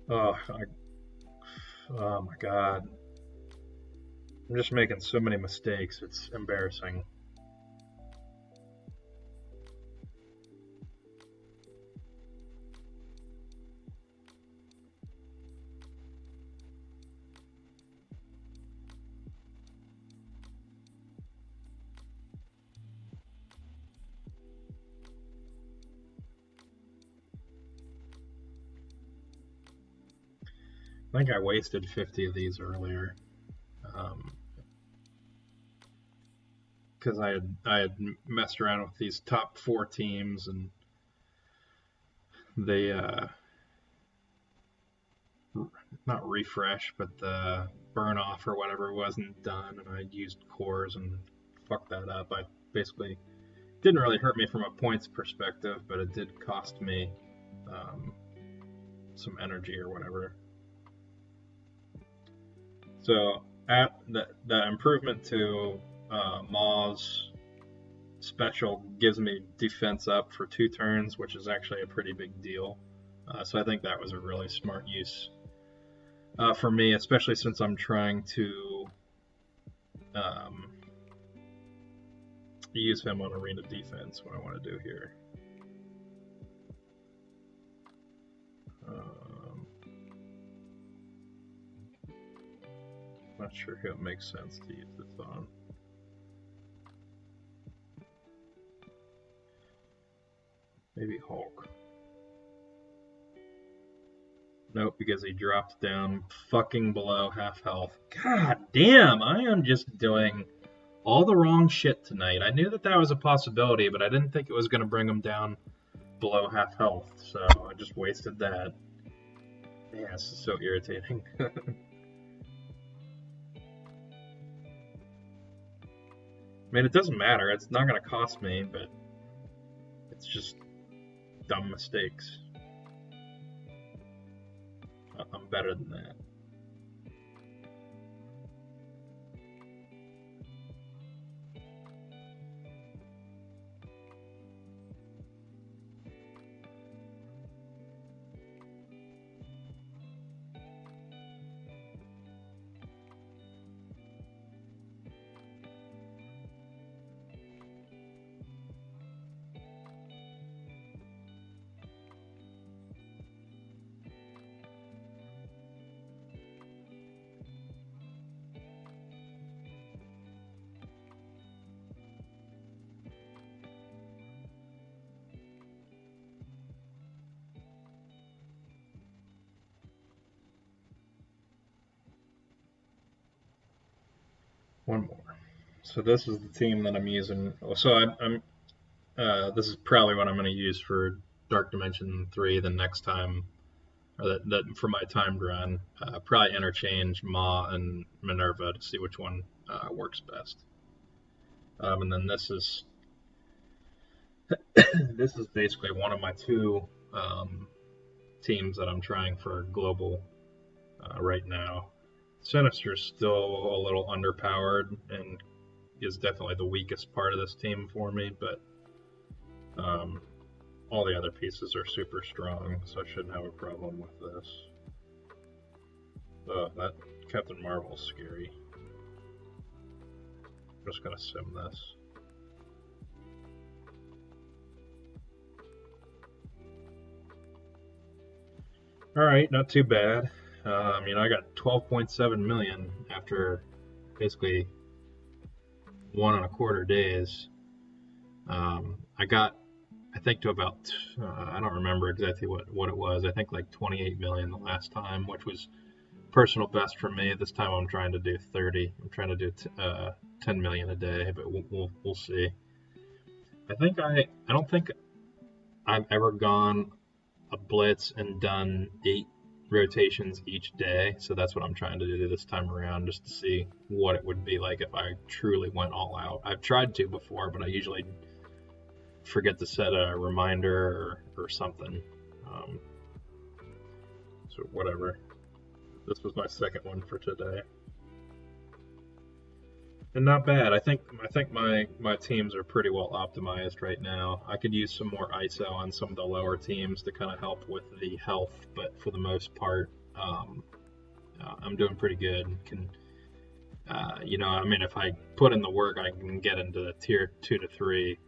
Oh, oh my God. I'm just making so many mistakes. It's embarrassing. I think I wasted 50 of these earlier. Because I had messed around with these top 4 teams and they not refresh, but the burn off or whatever wasn't done, and I used cores and fucked that up. I basically didn't really hurt me from a points perspective, but it did cost me some energy or whatever. So at the improvement to Maw's special gives me defense up for 2 turns, which is actually a pretty big deal. So I think that was a really smart use for me, especially since I'm trying to use him on arena defense. What I want to do here. Not sure who it makes sense to use this on. Maybe Hulk. Nope, because he dropped down fucking below half health. God damn, I am just doing all the wrong shit tonight. I knew that that was a possibility, but I didn't think it was going to bring him down below half health, so I just wasted that. Man, this is so irritating. I mean, it doesn't matter. It's not going to cost me, but it's just dumb mistakes. I'm better than that. One more. So this is the team that I'm using. So I'm this is probably what I'm going to use for Dark Dimension 3 the next time or that for my timed run, probably interchange Ma and Minerva to see which one works best. And then this is basically one of my two teams that I'm trying for global right now. Sinister's still a little underpowered and is definitely the weakest part of this team for me, but all the other pieces are super strong, so I shouldn't have a problem with this. That Captain Marvel's scary. I'm just gonna sim this. Alright, not too bad. I got 12.7 million after basically 1.25 days. I got, I think, to about, I don't remember exactly what it was. I think like 28 million the last time, which was personal best for me. This time I'm trying to do 30. I'm trying to do 10 million a day, but we'll see. I don't think I've ever gone a blitz and done 8 rotations each day, so that's what I'm trying to do this time around, just to see what it would be like if I truly went all out. I've tried to before, but I usually forget to set a reminder or something. So whatever. This was my second one for today, and not bad. I think my teams are pretty well optimized right now. I could use some more ISO on some of the lower teams to kind of help with the health, but for the most part, I'm doing pretty good. If I put in the work, I can get into the tier 2 to 3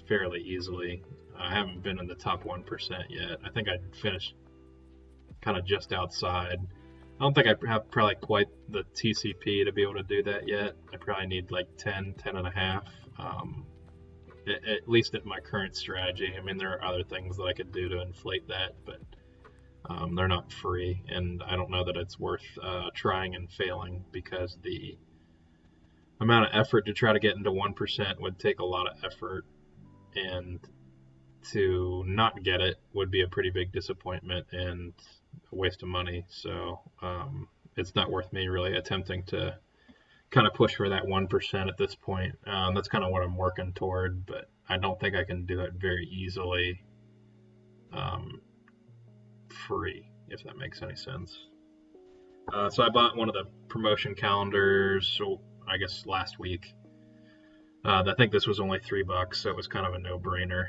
fairly easily. I haven't been in the top 1% yet. I think I finished kind of just outside. I don't think I have probably quite the TCP to be able to do that yet. I probably need like 10 and a half, at least at my current strategy. I mean, there are other things that I could do to inflate that, but they're not free, and I don't know that it's worth trying and failing, because the amount of effort to try to get into 1% would take a lot of effort, and to not get it would be a pretty big disappointment and a waste of money. So it's not worth me really attempting to kind of push for that 1% at this point. That's kind of what I'm working toward, but I don't think I can do it very easily free, if that makes any sense. So I bought one of the promotion calendars, so I guess last week. I think this was only $3, so it was kind of a no-brainer.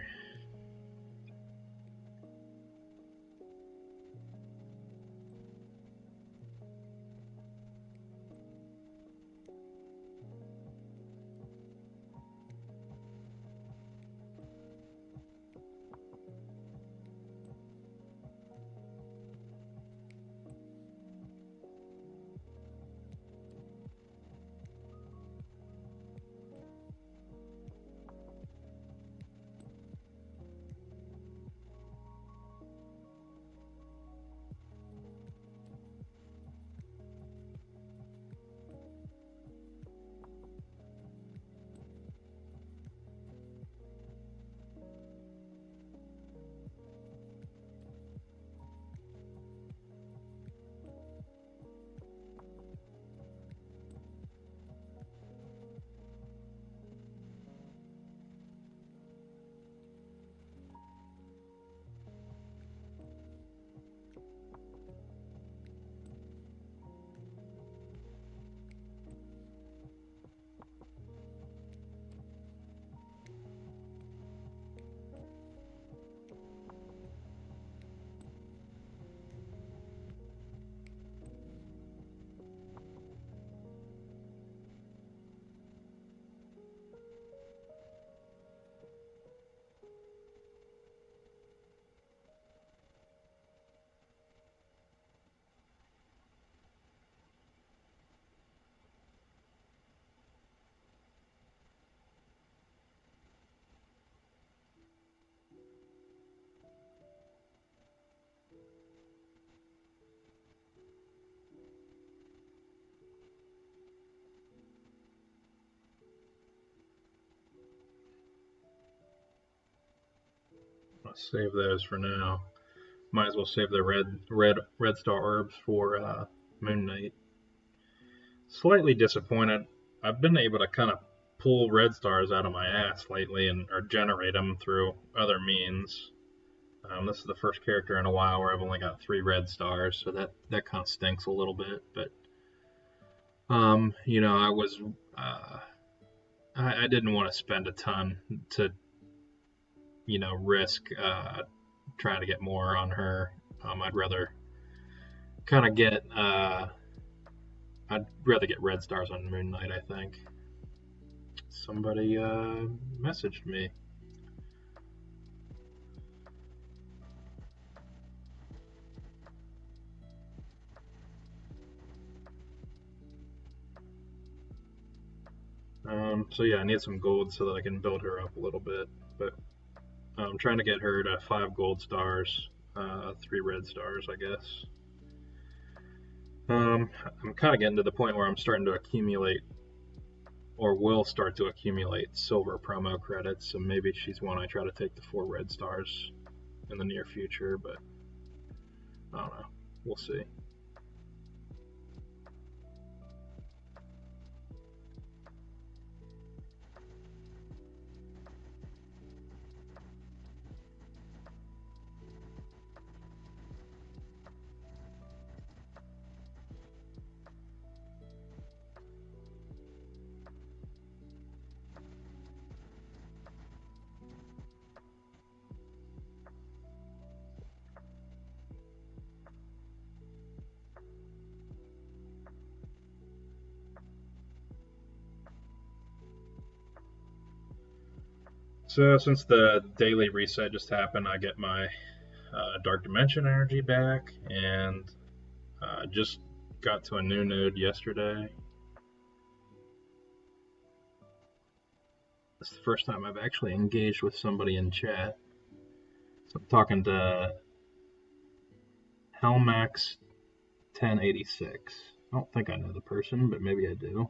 I'll save those for now. might as well save the red star orbs for Moon Knight. Slightly disappointed. I've been able to kind of pull red stars out of my ass lately or generate them through other means. This is the first character in a while where I've only got 3 red stars, so that kind of stinks a little bit. But I was I didn't want to spend a ton to risk trying to get more on her. I'd rather kind of get I'd rather get red stars on Moon Knight, I think. Somebody messaged me. So yeah, I need some gold so that I can build her up a little bit. But I'm trying to get her to 5 gold stars, 3 red stars, I guess. I'm kind of getting to the point where I'm starting to accumulate, or will start to accumulate, silver promo credits. So maybe she's one I try to take to 4 red stars in the near future. But I don't know. We'll see. So since the daily reset just happened, I get my Dark Dimension energy back, and just got to a new node yesterday. It's the first time I've actually engaged with somebody in chat. So I'm talking to Helmax 1086. I don't think I know the person, but maybe I do.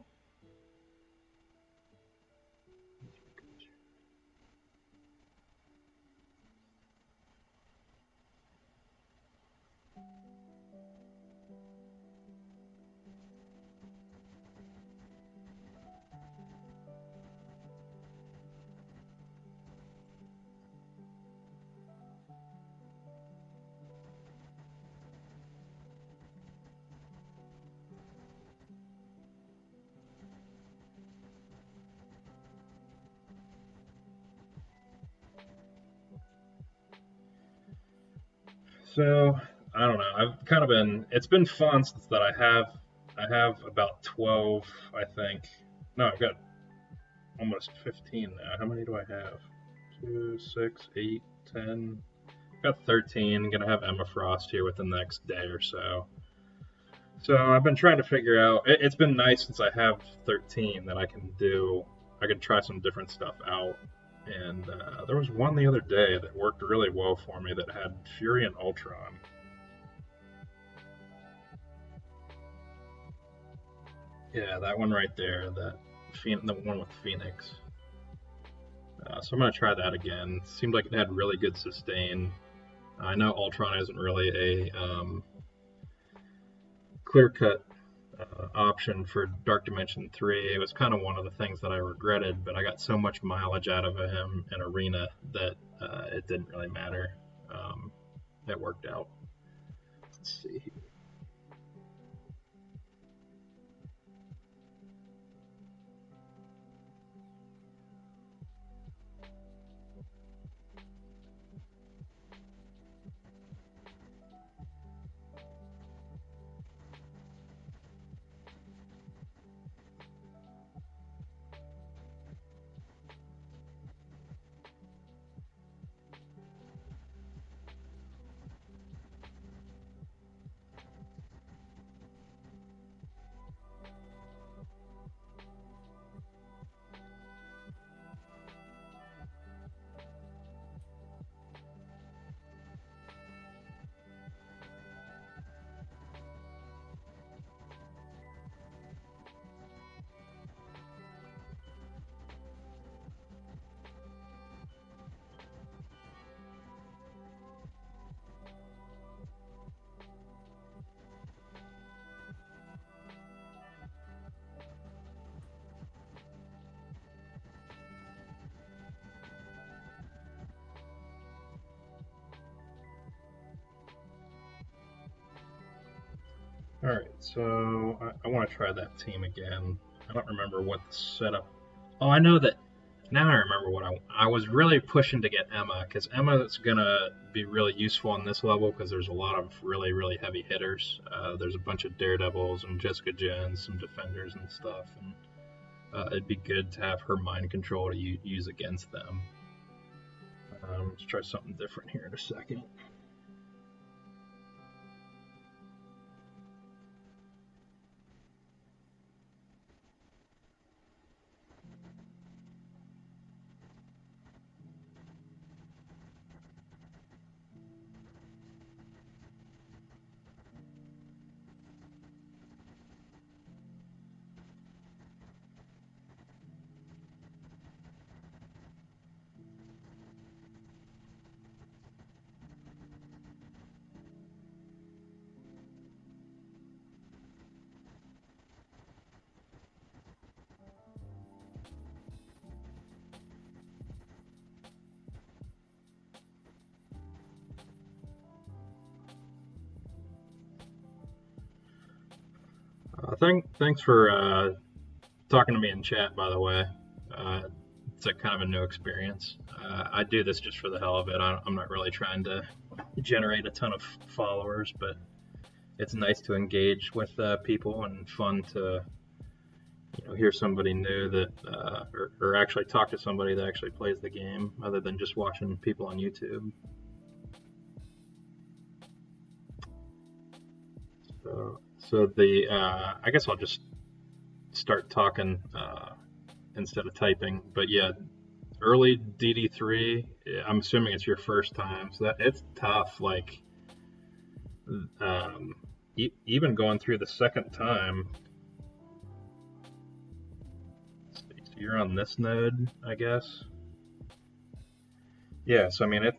So I don't know. I've kind of It's been fun since that I have about 12, I think. No, I've got almost 15 now. How many do I have? 2, 6, 8, 10. I've got 13. I'm gonna have Emma Frost here within the next day or so. So I've been trying to figure out. It's been nice since I have 13 that I can try some different stuff out. And there was one the other day that worked really well for me that had Fury and Ultron. Yeah, that one right there, the one with Phoenix. So I'm gonna try that again. It seemed like it had really good sustain. I know Ultron isn't really a clear-cut option for Dark Dimension 3. It was kind of one of the things that I regretted, but I got so much mileage out of him in Arena that it didn't really matter. It worked out. Let's see. Alright, so I want to try that team again. I don't remember what the setup. Oh, I know that. Now I remember what I was really pushing to get Emma, because Emma is going to be really useful on this level because there's a lot of really, really heavy hitters. There's a bunch of Daredevils and Jessica Jones, some Defenders and stuff, and it'd be good to have her mind control to use against them. Let's try something different here in a second. Thanks for talking to me in chat, by the way. It's a kind of a new experience. I do this just for the hell of it. I'm not really trying to generate a ton of followers, but it's nice to engage with people and fun to hear somebody new that or actually talk to somebody that actually plays the game other than just watching people on YouTube. So the I guess I'll just start talking instead of typing. But yeah, early DD3. I'm assuming it's your first time, so it's tough. Like even going through the second time. So you're on this node, I guess. Yeah. So I mean it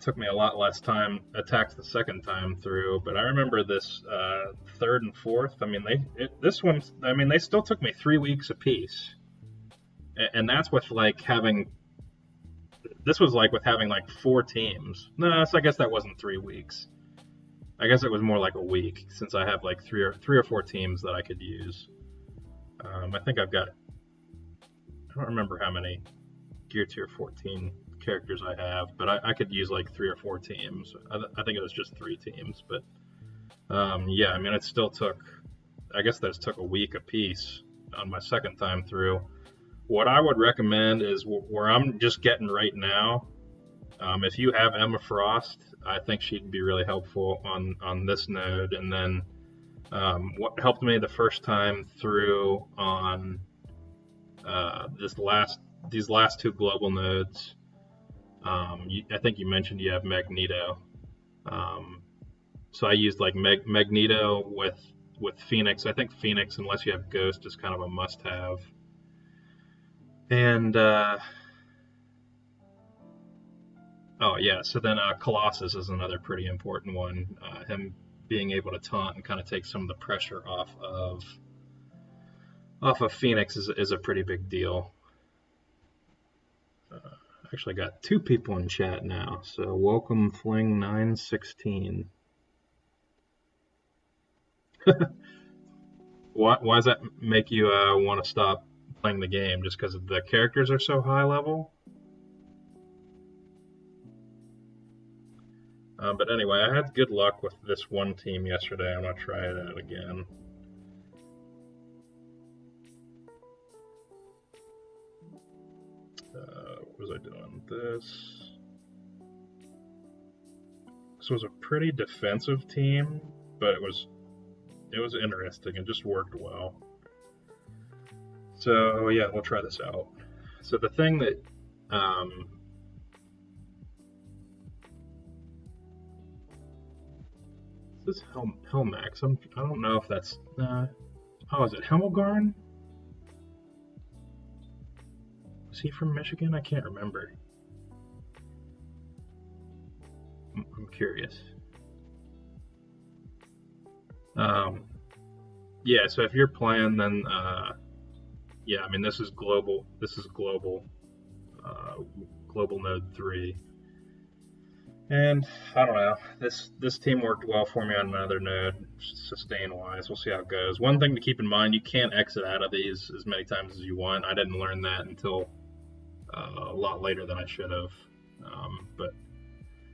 took me a lot less time attacks the second time through, but I remember this third and fourth. I mean, they still took me 3 weeks apiece, and that's with like having. This was like with having like 4 teams. No, so I guess that wasn't 3 weeks. I guess it was more like a week since I have like three or four teams that I could use. I think I've got. I don't remember how many Gear Tier 14 characters I have, but I could use like 3 or 4 teams. I think it was just 3 teams, but yeah, I mean it still took. I guess those took a week apiece on my second time through. What I would recommend is where I'm just getting right now. If you have Emma Frost, I think she'd be really helpful on this node. And then what helped me the first time through on these last 2 global nodes. I think you mentioned you have Magneto. So I used like Magneto with Phoenix. I think Phoenix, unless you have Ghost, is kind of a must-have. And oh yeah, so then Colossus is another pretty important one. Him being able to taunt and kind of take some of the pressure off of Phoenix is a pretty big deal. Actually got 2 people in chat now, so welcome Fling916. Why does that make you want to stop playing the game? Just because the characters are so high level? But anyway, I had good luck with this one team yesterday. I'm going to try it out again. What was I doing? This was a pretty defensive team, but it was interesting. It just worked well. So yeah, we'll try this out. So the thing that this is Helmax. I don't know if that's oh, is it Hemmelgarn? Is he from Michigan? I can't remember. I'm curious. Yeah, so if you're playing, then yeah, I mean this is global. This is global node 3, And I don't know. This team worked well for me on another node, sustain wise. We'll see how it goes. One thing to keep in mind: you can't exit out of these as many times as you want. I didn't learn that until a lot later than I should have. But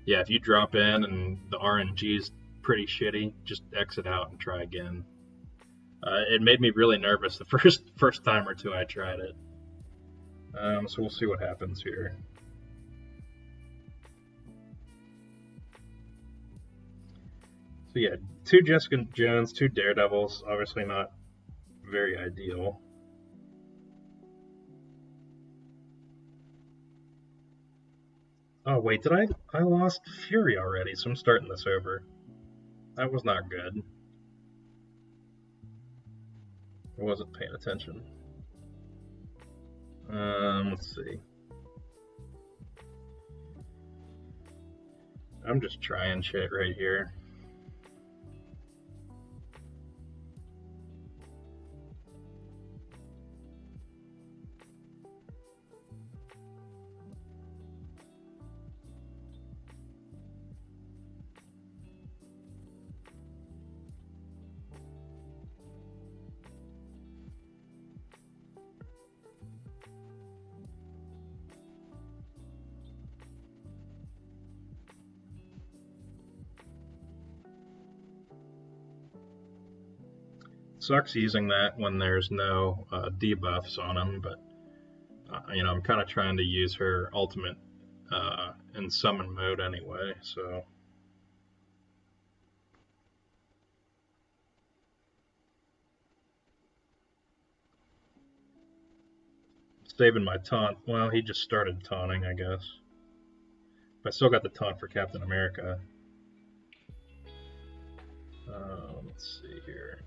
yeah, if you drop in and the RNG is pretty shitty, just exit out and try again. It made me really nervous the first time or two I tried it. So we'll see what happens here. So yeah, 2 Jessica Jones, 2 Daredevils. Obviously not very ideal. Oh wait, did I lost Fury already? So I'm starting this over. That was not good. I wasn't paying attention. Let's see. I'm just trying shit right here. Sucks using that when there's no debuffs on him, but I'm kind of trying to use her ultimate in summon mode anyway, so. Saving my taunt. Well, he just started taunting, I guess. But I still got the taunt for Captain America. Let's see here.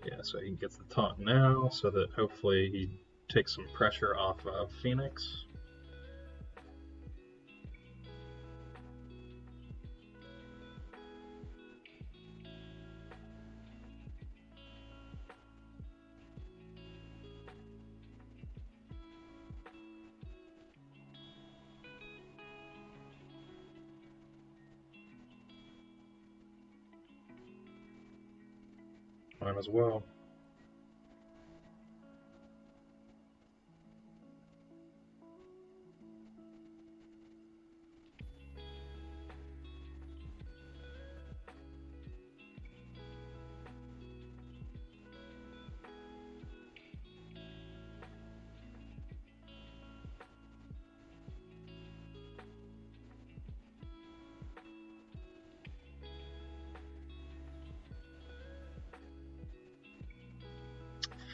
Yeah, so he gets the taunt now, so that hopefully he takes some pressure off of Phoenix. Might as well.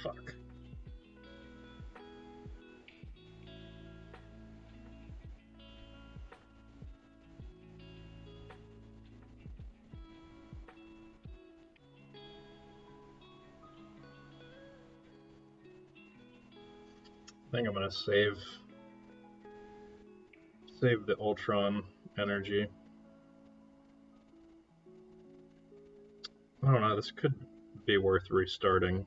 Fuck. I think I'm gonna save the Ultron energy. I don't know, this could be worth restarting.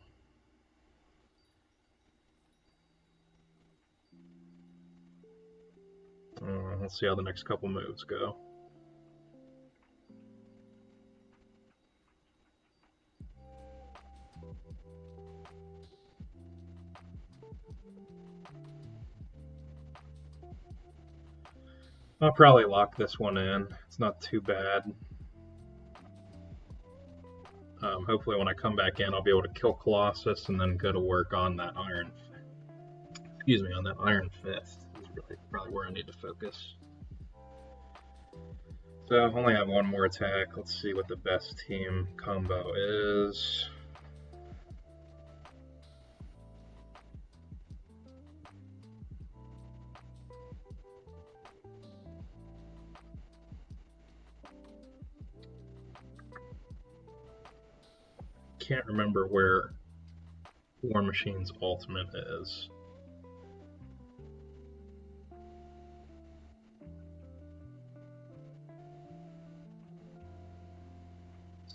Let's see how the next couple moves go. I'll probably lock this one in. It's not too bad. Hopefully when I come back in, I'll be able to kill Colossus and then go to work on that Iron Fist. Is really probably where I need to focus. So I only have one more attack. Let's see what the best team combo is. Can't remember where War Machine's ultimate is.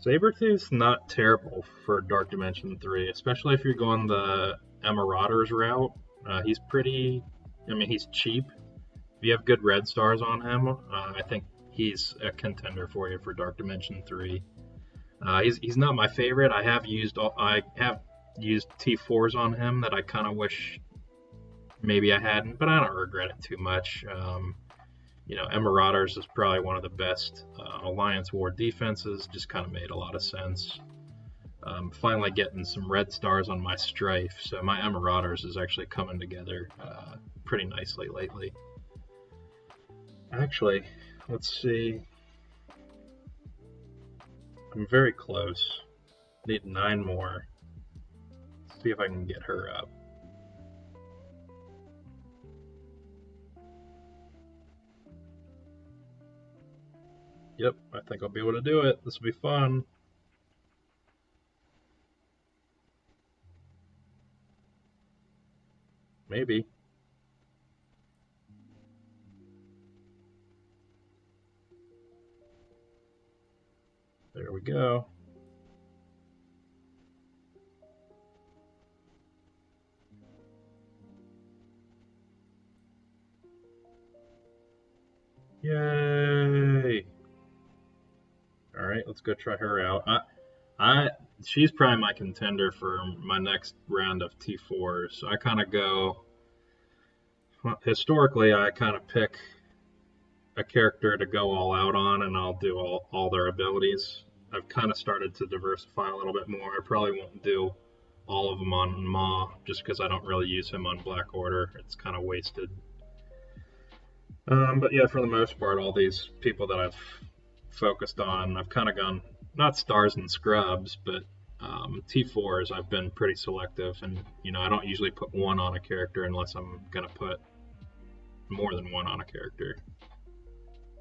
Sabretooth's not terrible for Dark Dimension 3, especially if you're going the Marauders route. He's pretty, I mean, he's cheap. If you have good red stars on him, I think he's a contender for you for Dark Dimension 3. He's not my favorite. I have used T4s on him that I kind of wish maybe I hadn't, but I don't regret it too much. Marauders is probably one of the best Alliance War defenses. Just kind of made a lot of sense. Finally getting some red stars on my Strife, so my Marauders is actually coming together pretty nicely lately. Actually, let's see. I'm very close. Need 9 more. Let's see if I can get her up. Yep, I think I'll be able to do it. This will be fun. Maybe. There we go. Yay! Alright, let's go try her out. She's probably my contender for my next round of T4s. So I kind of go... Well, historically, I kind of pick a character to go all out on, and I'll do all their abilities. I've kind of started to diversify a little bit more. I probably won't do all of them on Ma, just because I don't really use him on Black Order. It's kind of wasted. But yeah, for the most part, all these people that I've focused on, I've kind of gone, not stars and scrubs, but T4s, I've been pretty selective. And, I don't usually put one on a character unless I'm going to put more than one on a character.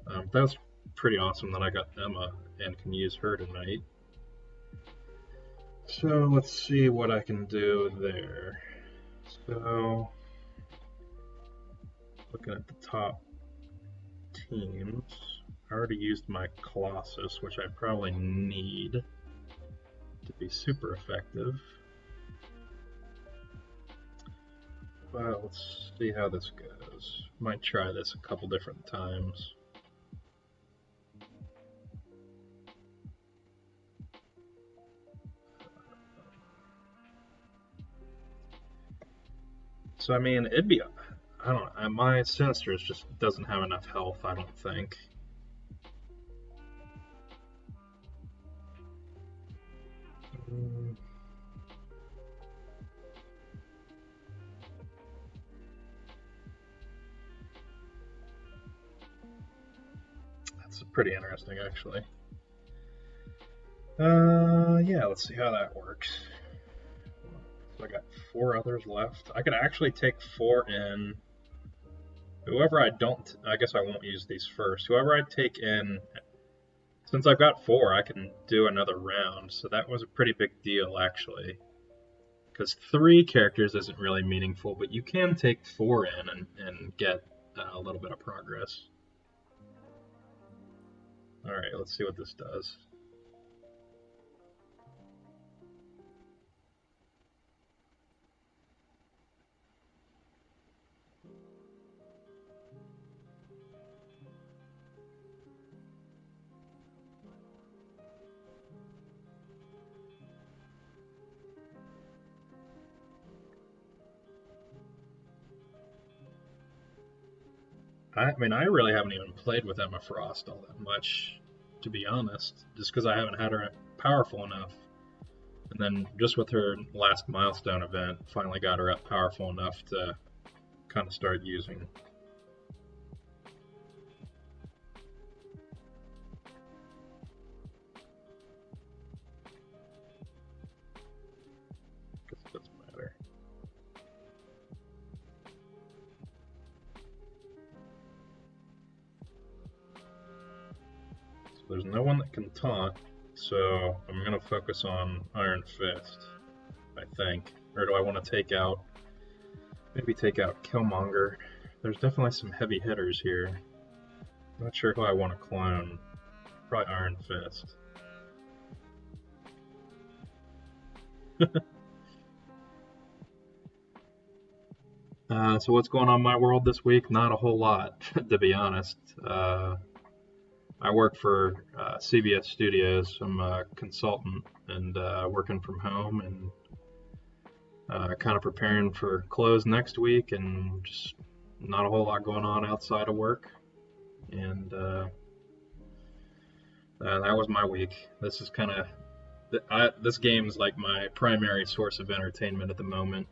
That was pretty awesome that I got Emma and can use her tonight. So let's see what I can do there. So, looking at the top teams, I already used my Colossus, which I probably need to be super effective. Well, let's see how this goes. Might try this a couple different times. So, I mean, it'd be, I don't know, my Sinisters just doesn't have enough health, I don't think. That's pretty interesting, actually. Yeah, let's see how that works. So I got 4 others left. I could actually take 4 in. Whoever I don't, I guess I won't use these first. Whoever I take in, since I've got 4, I can do another round. So that was a pretty big deal, actually. Because 3 characters isn't really meaningful, but you can take 4 in and get a little bit of progress. Alright, let's see what this does. I mean, I really haven't even played with Emma Frost all that much, to be honest, just because I haven't had her powerful enough. And then just with her last milestone event, finally got her up powerful enough to kind of start using. Guess it doesn't matter. So there's no one that can taunt, so I'm going to focus on Iron Fist, I think. Or do I want to maybe take out Killmonger? There's definitely some heavy hitters here. I'm not sure who I want to clone. Probably Iron Fist. So what's going on in my world this week? Not a whole lot, to be honest. I work for CBS Studios. I'm a consultant and working from home and kind of preparing for close next week, and just not a whole lot going on outside of work. And that was my week. This is kind of this game is like my primary source of entertainment at the moment.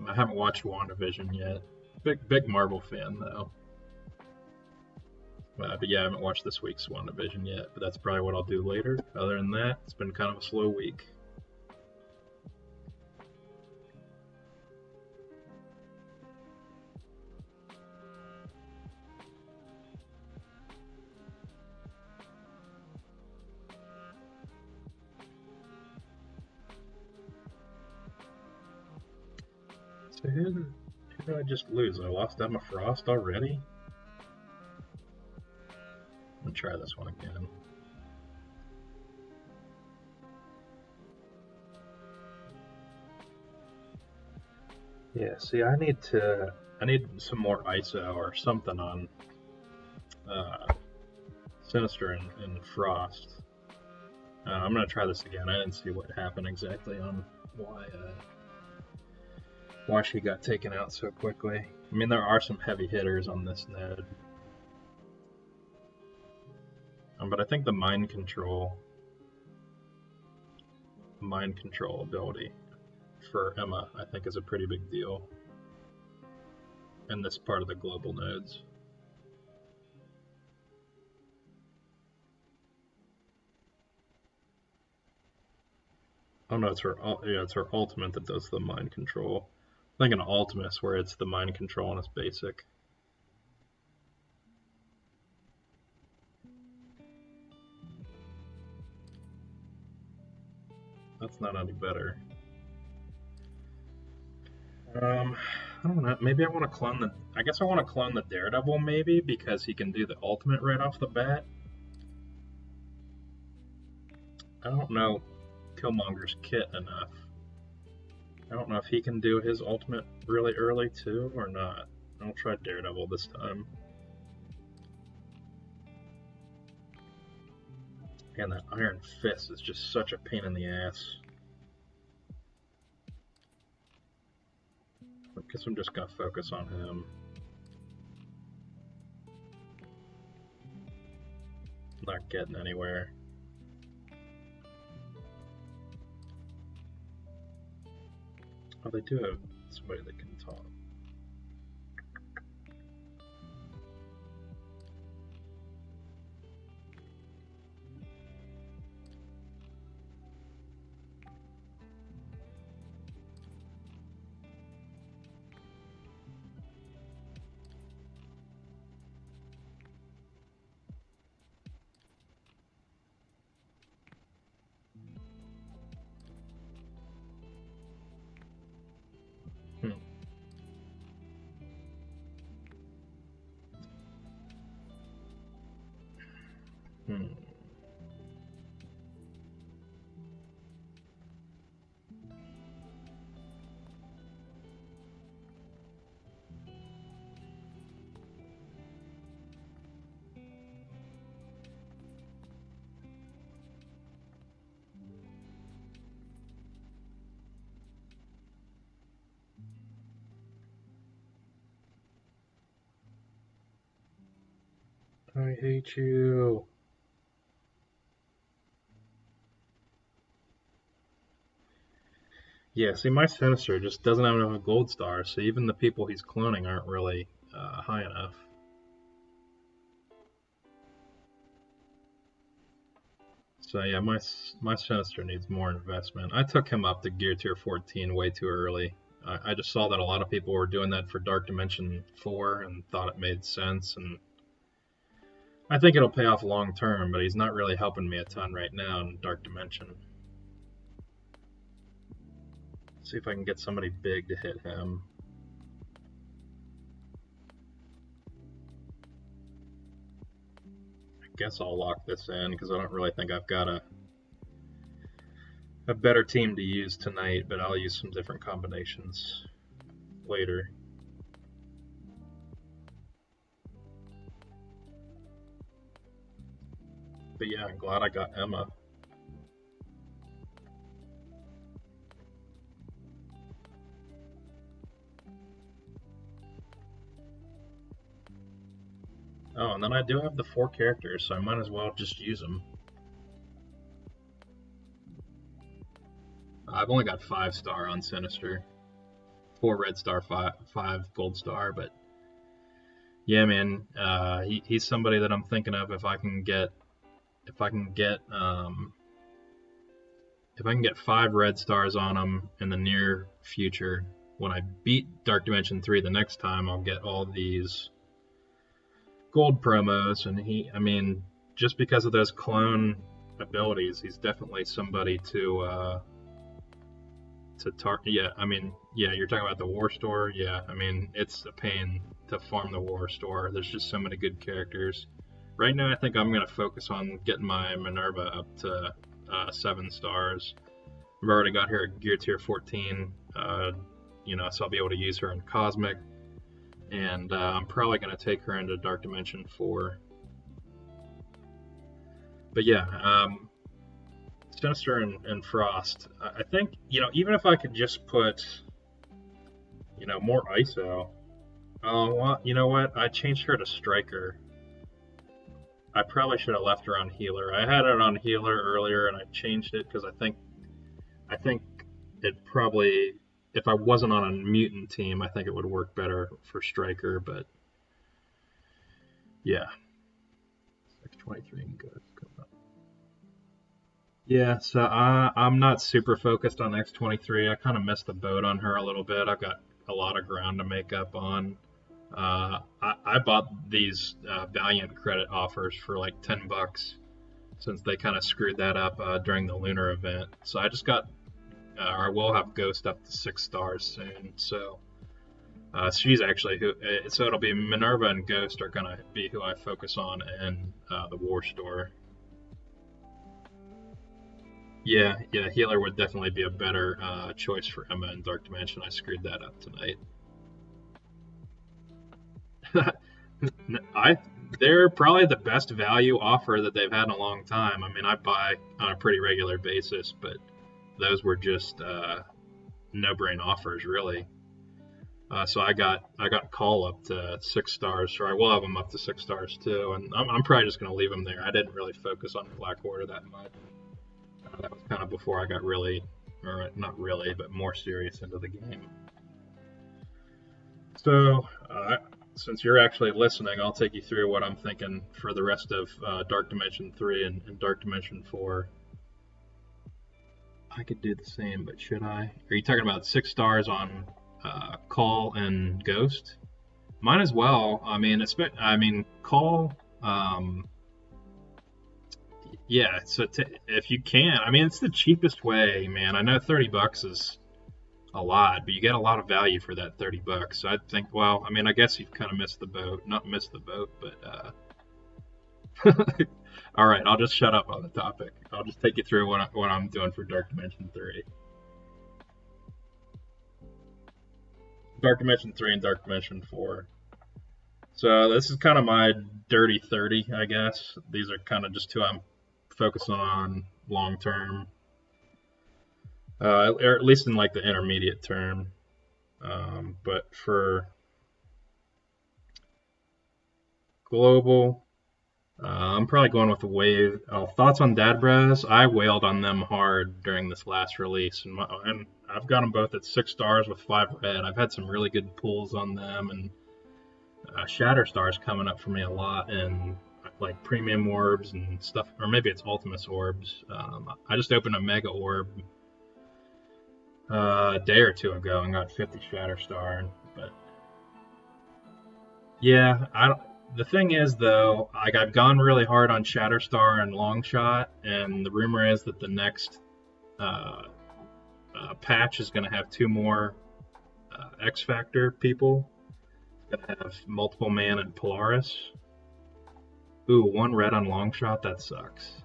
I haven't watched WandaVision yet. Big Marvel fan though. But yeah, I haven't watched this week's WandaVision yet. But that's probably what I'll do later. Other than that, it's been kind of a slow week. So who did I just lose? I lost Emma Frost already? I'm gonna try this one again. Yeah, see, I need some more ISO or something on Sinister and Frost. I'm gonna try this again. I didn't see what happened exactly on why she got taken out so quickly. I mean, there are some heavy hitters on this node. But I think the mind control ability for Emma, I think, is a pretty big deal in this part of the global nodes. Oh no, it's her ultimate that does the mind control. I think an Ultimus where it's the mind control and it's basic. That's not any better. I don't know. Maybe I want to clone the. I guess I want to clone the Daredevil maybe because he can do the ultimate right off the bat. I don't know Killmonger's kit enough. I don't know if he can do his ultimate really early too or not. I'll try Daredevil this time. And that Iron Fist is just such a pain in the ass. I guess I'm just gonna focus on him. Not getting anywhere. Oh, they do have somebody that can talk. Hmm. I hate you. Yeah, see, my Sinister just doesn't have enough gold stars, so even the people he's cloning aren't really high enough. So yeah, my Sinister needs more investment. I took him up to Gear Tier 14 way too early. I just saw that a lot of people were doing that for Dark Dimension 4 and thought it made sense, and I think it'll pay off long term, but he's not really helping me a ton right now in Dark Dimension. Let's see if I can get somebody big to hit him. I guess I'll lock this in because I don't really think I've got a better team to use tonight, but I'll use some different combinations later. But yeah, I'm glad I got Emma. Oh, and then I do have the 4 characters, so I might as well just use them. I've only got 5-star on Sinister. 4 red star, 5 gold star, but yeah, man, he's somebody that I'm thinking of if I can get 5 red stars on him in the near future. When I beat Dark Dimension 3 the next time, I'll get all these gold promos, and I mean, just because of those clone abilities, he's definitely somebody to target. Yeah, I mean, yeah, you're talking about the War Store. Yeah, I mean, it's a pain to farm the War Store. There's just so many good characters. Right now, I think I'm going to focus on getting my Minerva up to 7 stars. I've already got her at Gear Tier 14, so I'll be able to use her in Cosmic, and I'm probably going to take her into Dark Dimension 4. But yeah, Sinister and Frost, I think, even if I could just put, more ISO. Oh, well, you know what? I changed her to Striker. I probably should have left her on Healer. I had it on Healer earlier, and I changed it because I think it probably, if I wasn't on a mutant team, I think it would work better for Striker. But yeah, X-23 and good. Yeah, so I'm not super focused on X-23. I kind of missed the boat on her a little bit. I've got a lot of ground to make up on. I bought these Valiant credit offers for like $10 since they kind of screwed that up during the lunar event. So I just got, or I will have Ghost up to 6 stars soon. So she's actually so it'll be Minerva and Ghost are gonna be who I focus on in the War Store. Yeah, Healer would definitely be a better choice for Emma in Dark Dimension. I screwed that up tonight. They're probably the best value offer that they've had in a long time. I mean, I buy on a pretty regular basis, but those were just no-brain offers, really. So I got Call up to 6 stars, or I will have them up to 6 stars too, and I'm probably just going to leave them there. I didn't really focus on the Black Order that much. That was kind of before I got really, or not really, but more serious into the game. So, since you're actually listening, I'll take you through what I'm thinking for the rest of Dark Dimension 3 and Dark Dimension 4. I could do the same, but should I? Are you talking about 6 stars on Call and Ghost? Might as well. I mean, Call. Yeah, so if you can, I mean, it's the cheapest way, man. I know $30 is a lot, but you get a lot of value for that $30. So I think, well, I mean, I guess you've kind of missed the boat. Not missed the boat, but all right, I'll just shut up on the topic. I'll just take you through what I'm doing for Dark Dimension 3. Dark Dimension 3 and Dark Dimension 4. So this is kind of my dirty 30, I guess. These are kind of just who I'm focusing on long term, or at least in like the intermediate term. But for global, I'm probably going with the wave. Thoughts on Dadbras? I wailed on them hard during this last release, and I've got them both at 6 stars with 5 red. I've had some really good pulls on them, and Shatterstar's coming up for me a lot, and like premium orbs and stuff, or maybe it's Ultimus orbs. I just opened a Mega Orb a day or two ago and got 50 Shatterstar, but yeah, the thing is though, like I've gone really hard on Shatterstar and Longshot, and the rumor is that the next patch is going to have 2 more X Factor people. It's going to have Multiple Man and Polaris. Ooh, 1 red on Longshot, that sucks.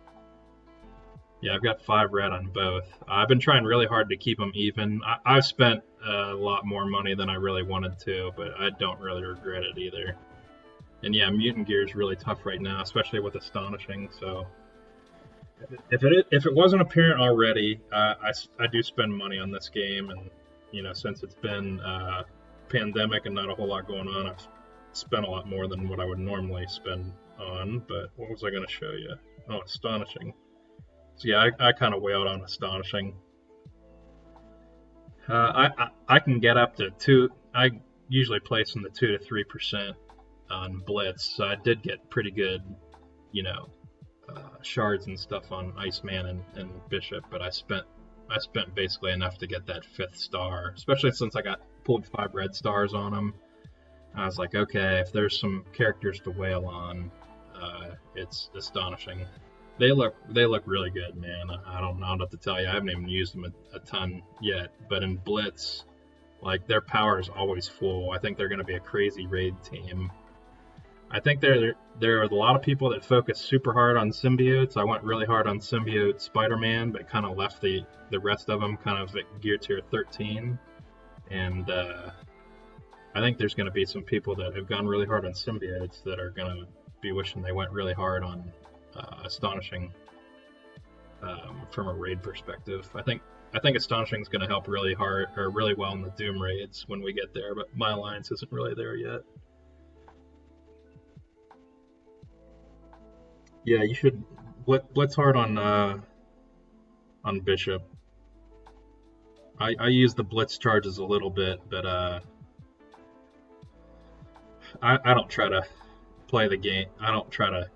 Yeah, I've got 5 red on both. I've been trying really hard to keep them even. I've spent a lot more money than I really wanted to, but I don't really regret it either. And yeah, mutant gear is really tough right now, especially with astonishing. So if it wasn't apparent already, I do spend money on this game, and since it's been pandemic and not a whole lot going on, I've spent a lot more than what I would normally spend on. But what was I going to show you? Oh, astonishing. So yeah, I kind of wailed on astonishing. I can get up to two. I usually place in the 2 to 3% on blitz, so I did get pretty good, you know, shards and stuff on Iceman and Bishop, but I spent basically enough to get that 5th star, especially since I got pulled 5 red stars on them. I was like, okay, if there's some characters to wail on, it's astonishing. They look really good, man. I don't know what to tell you. I haven't even used them a ton yet, but in Blitz, like, their power is always full. I think they're going to be a crazy raid team. I think there are a lot of people that focus super hard on symbiotes. I went really hard on symbiote Spider-Man, but kind of left the rest of them kind of at gear tier 13. And I think there's going to be some people that have gone really hard on symbiotes that are going to be wishing they went really hard on astonishing from a raid perspective. I think astonishing is going to help really hard or really well in the Doom raids when we get there, but my alliance isn't really there yet. Yeah, you should blitz hard on Bishop. I use the blitz charges a little bit, but I don't try to play the game. I don't try to.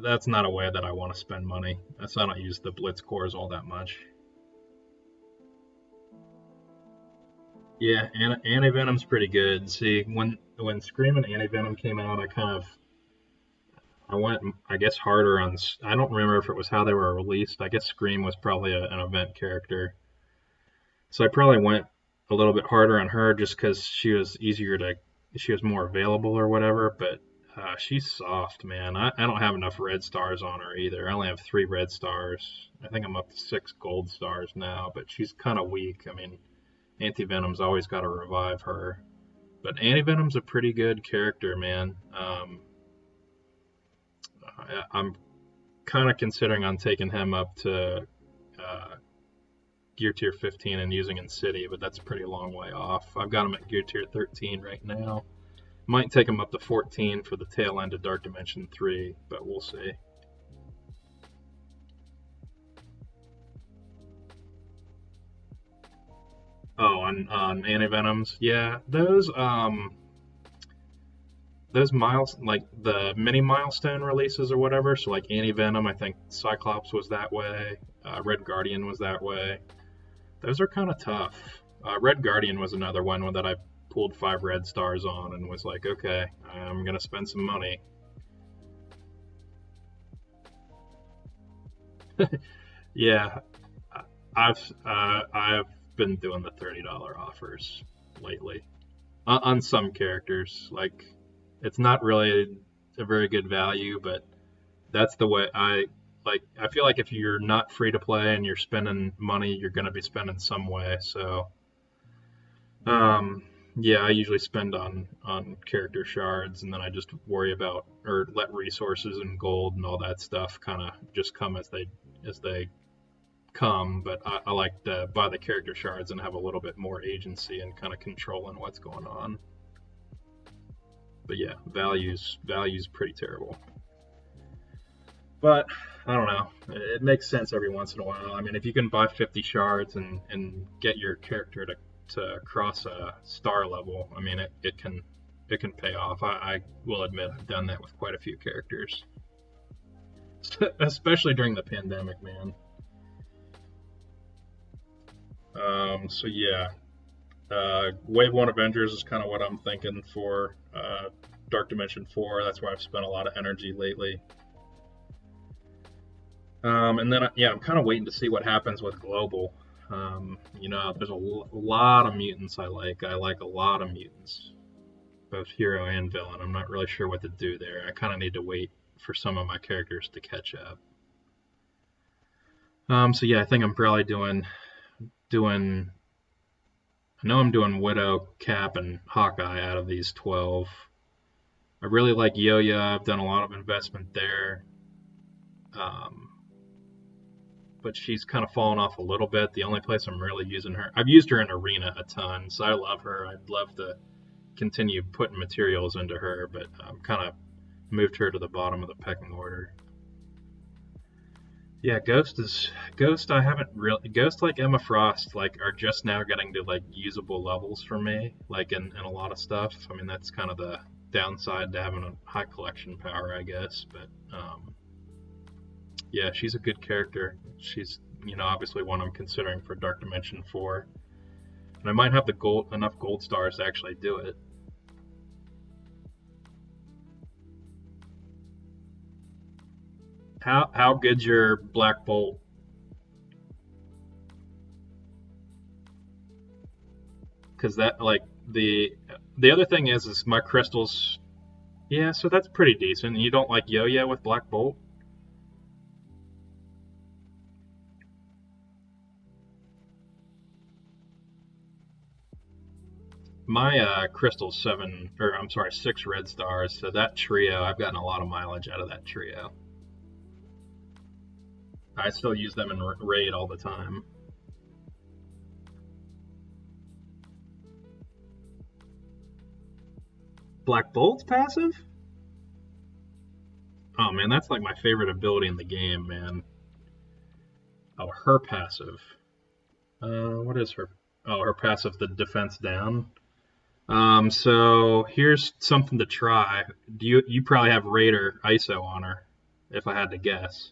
That's not a way that I want to spend money. I don't use the blitz cores all that much. Yeah, Anti-Venom's pretty good. See, when Scream and Anti-Venom came out, I went, I guess, harder on. I don't remember if it was how they were released. I guess Scream was probably an event character, so I probably went a little bit harder on her just because she was more available or whatever. But she's soft, man. I don't have enough red stars on her either. I only have 3 red stars. I think I'm up to 6 gold stars now, but she's kind of weak. I mean, Anti-Venom's always got to revive her. But Anti-Venom's a pretty good character, man. I'm kind of considering on taking him up to gear tier 15 and using in City, but that's a pretty long way off. I've got him at gear tier 13 right now. Might take him up to 14 for the tail end of Dark Dimension 3, but we'll see. Oh, on Anti-Venoms, yeah, those like the mini milestone releases or whatever. So like Anti-Venom, I think Cyclops was that way. Red Guardian was that way. Those are kind of tough. Red Guardian was another one that I pulled 5 red stars on and was like, okay, I'm gonna spend some money. Yeah, I've been doing the $30 offers lately on some characters. Like, it's not really a very good value, but that's the way I like. I feel like if you're not free to play and you're spending money, you're going to be spending some way. So, yeah, I usually spend on character shards, and then I just worry about or let resources and gold and all that stuff kind of just come as they come. But I like to buy the character shards and have a little bit more agency and kind of controlling what's going on. But yeah, value's pretty terrible. But I don't know. It makes sense every once in a while. I mean, if you can buy 50 shards and get your character to cross a star level, I mean, it can pay off. I will admit I've done that with quite a few characters, especially during the pandemic, man. So yeah, Wave 1 Avengers is kind of what I'm thinking for Dark Dimension 4. That's where I've spent a lot of energy lately. And then, yeah, I'm kind of waiting to see what happens with Global. There's a lot of mutants I like. I like a lot of mutants, both hero and villain. I'm not really sure what to do there. I kind of need to wait for some of my characters to catch up. So yeah, I think I'm probably doing. I know I'm doing Widow, Cap, and Hawkeye out of these 12. I really like Yo-Yo. I've done a lot of investment there. Um, but she's kind of fallen off a little bit. The only place I'm really using her, I've used her in Arena a ton, so I love her. I'd love to continue putting materials into her, but kind of moved her to the bottom of the pecking order. Yeah, Ghost. I haven't really Ghost like Emma Frost like are just now getting to like usable levels for me, like in a lot of stuff. I mean that's kind of the downside to having a high collection power, I guess. But yeah, she's a good character. She's obviously one I'm considering for Dark Dimension 4, and I might have the enough gold stars to actually do it. How good's your Black Bolt? Because that like the other thing is my crystals. Yeah, so that's pretty decent. You don't like Yo-Yo with Black Bolt? My crystal's seven, or I'm sorry, six red stars. So that trio, I've gotten a lot of mileage out of that trio. I still use them in raid all the time. Black Bolt's passive? Oh man, that's like my favorite ability in the game, man. Oh, her passive. What is her? Oh, her passive, the defense down. So here's something to try. You probably have Raider ISO on her, if I had to guess.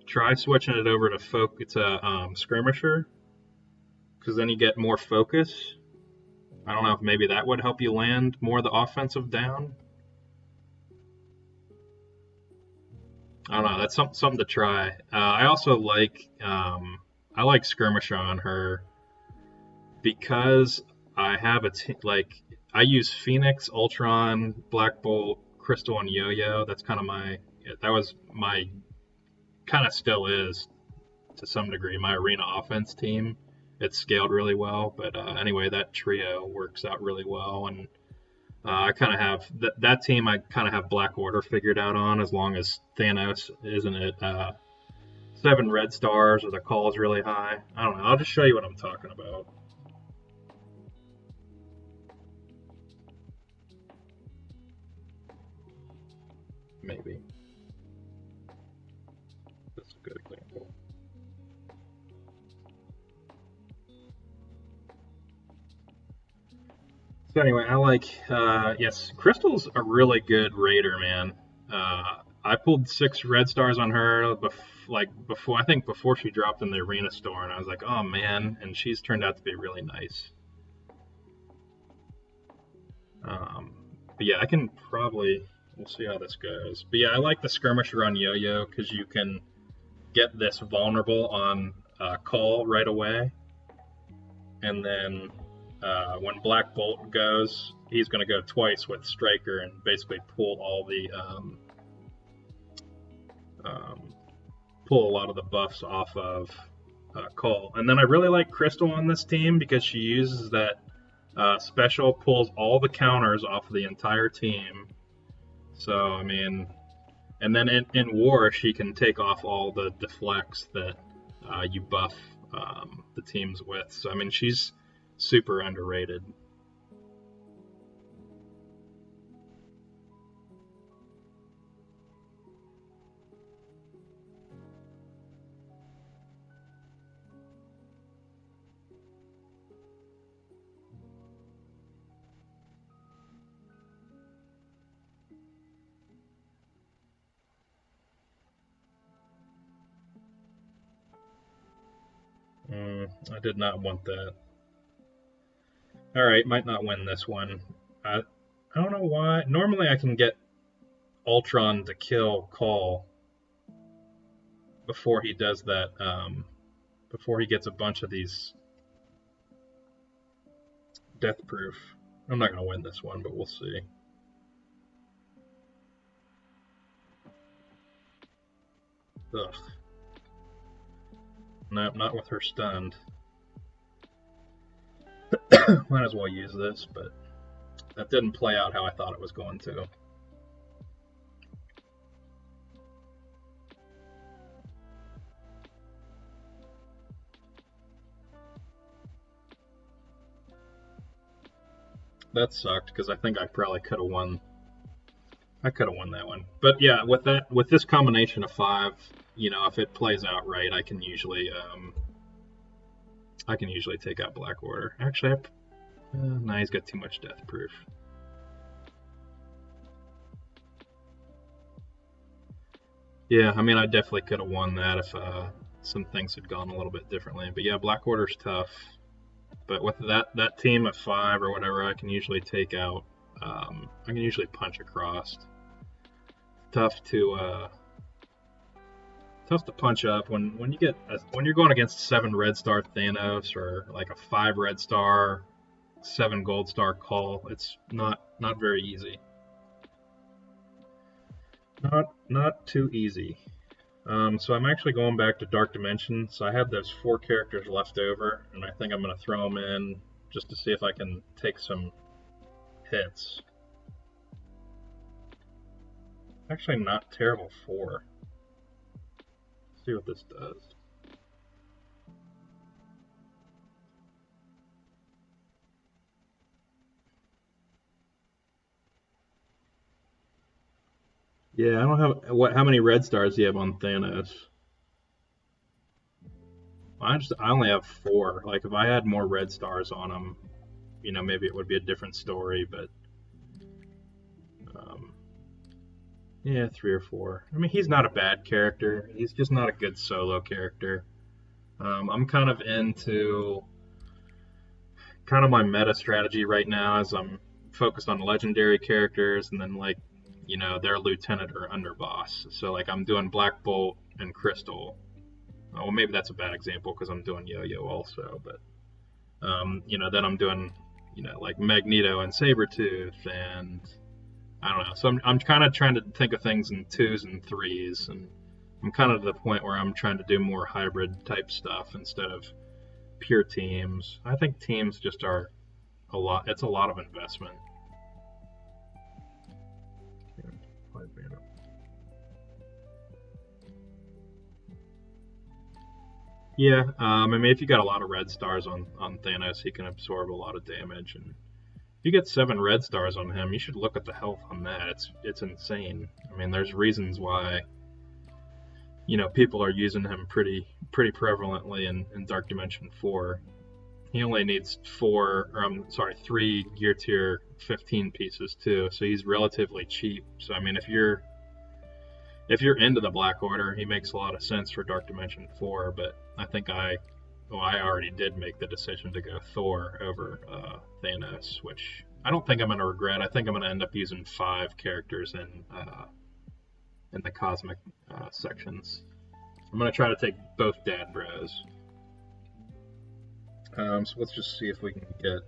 Try switching it over to Skirmisher, because then you get more focus. I don't know if maybe that would help you land more of the offensive down. I don't know. That's something to try. I also I like Skirmisher on her because I have like I use Phoenix, Ultron, Black Bolt, Crystal, and Yo-Yo. That was my kind of still is to some degree my arena offense team. It's scaled really well, but anyway, that trio works out really well, and I kind of have that team. I kind of have Black Order figured out on as long as Thanos isn't it seven red stars or the call is really high. I don't know. I'll just show you what I'm talking about. Maybe that's a good example. So anyway, I like yes, Crystal's a really good raider, man. I pulled six red stars on her before I think before she dropped in the arena store, and I was like, oh man, and she's turned out to be really nice. Um, but yeah, I can probably we'll see how this goes. But yeah, I like the skirmisher on Yo-Yo because you can get this vulnerable on call right away, and then when Black Bolt goes, he's going to go twice with Striker and basically um, pull a lot of the buffs off of Cole. And then I really like Crystal on this team because she uses that special, pulls all the counters off of the entire team. So I mean, and then in war she can take off all the deflects that you buff the teams with. So I mean, she's super underrated. I did not want that. All right, might not win this one. I don't know why. Normally I can get Ultron to kill Call before he does that. Before he gets a bunch of these death proof. I'm not gonna win this one, but we'll see. Ugh. Nope, not with her stunned. Might as well use this, but that didn't play out how I thought it was going to. That sucked because I think I probably could have won. I could have won that one. But yeah, with this combination of 5, if it plays out right, I can usually take out Black Order. Actually, nah, he's got too much death proof. Yeah, I mean, I definitely could have won that if some things had gone a little bit differently. But yeah, Black Order's tough. But with that team of 5 or whatever, I can usually take out. I can usually punch across. Tough to punch up when you're going against 7 red star Thanos or like a 5 red star, 7 gold star Call. It's not very easy. Not too easy. So I'm actually going back to Dark Dimension. So I have those 4 characters left over, and I think I'm going to throw them in just to see if I can take some hits. Actually, not terrible 4. Let's see what this does. Yeah, I don't have how many red stars do you have on Thanos? I only have 4. Like if I had more red stars on him, maybe it would be a different story. But yeah, 3 or 4. I mean, he's not a bad character. He's just not a good solo character. I'm kind of into my meta strategy right now as I'm focused on legendary characters and then their lieutenant or underboss. So like I'm doing Black Bolt and Crystal. Well, maybe that's a bad example because I'm doing Yo-Yo also, but then I'm doing like Magneto and Sabretooth and I don't know. So I'm kind of trying to think of things in 2s and 3s, and I'm kind of to the point where I'm trying to do more hybrid type stuff instead of pure teams. I think teams just are a lot. It's a lot of investment. Yeah, I mean, if you got a lot of red stars on Thanos, he can absorb a lot of damage, and if you get 7 red stars on him, you should look at the health on that. It's insane. I mean, there's reasons why people are using him pretty prevalently in Dark Dimension 4. He only needs 3 gear tier 15 pieces too, so he's relatively cheap. So I mean, if you're into the Black Order, he makes a lot of sense for Dark Dimension 4. But I think I already did make the decision to go Thor over Thanos, which I don't think I'm going to regret. I think I'm going to end up using 5 characters in the cosmic sections. I'm going to try to take both Dad Bros. So let's just see if we can get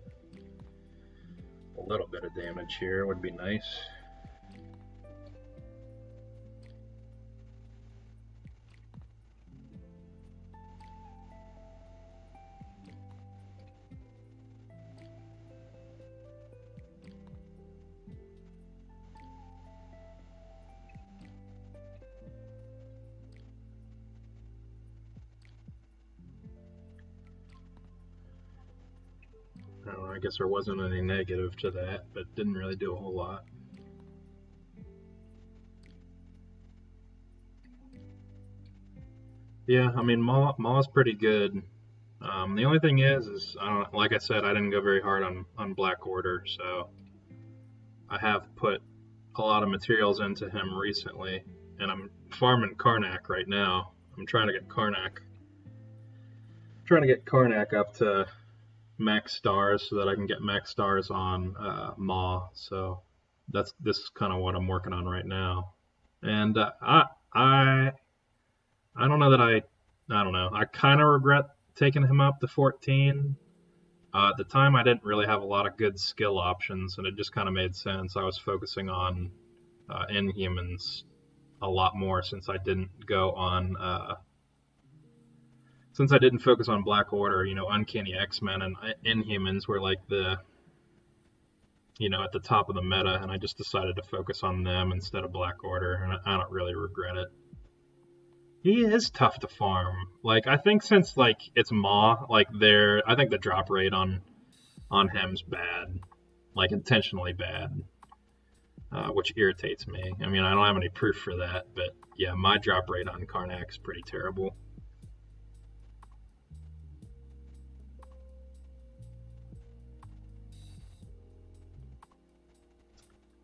a little bit of damage here. Would be nice. I guess there wasn't any negative to that, but didn't really do a whole lot. Yeah, I mean, Maw's pretty good. The only thing is like I said, I didn't go very hard on Black Order, so I have put a lot of materials into him recently, and I'm farming Karnak right now. I'm trying to get Karnak up to max stars so that I can get max stars on Maw. So this is kind of what I'm working on right now. And I don't know that I don't know. I kind of regret taking him up to 14. At the time, I didn't really have a lot of good skill options, and it just kind of made sense. I was focusing on Inhumans a lot more since I didn't go on since I didn't focus on Black Order, Uncanny X-Men and Inhumans were like at the top of the meta, and I just decided to focus on them instead of Black Order, and I don't really regret it. He is tough to farm. Like, I think since like it's Maw, like I think the drop rate on him's bad, like intentionally bad, which irritates me. I mean, I don't have any proof for that, but yeah, my drop rate on Karnak's pretty terrible.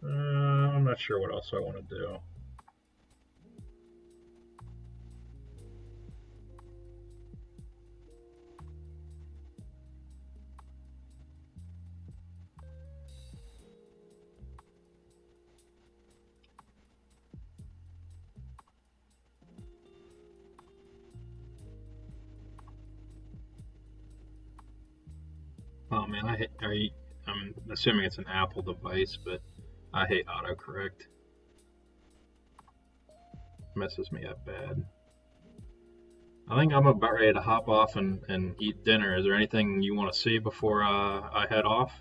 I'm not sure what else I want to do. Oh man, I'm assuming it's an Apple device, but I hate autocorrect. Messes me up bad. I think I'm about ready to hop off and eat dinner. Is there anything you want to see before I head off?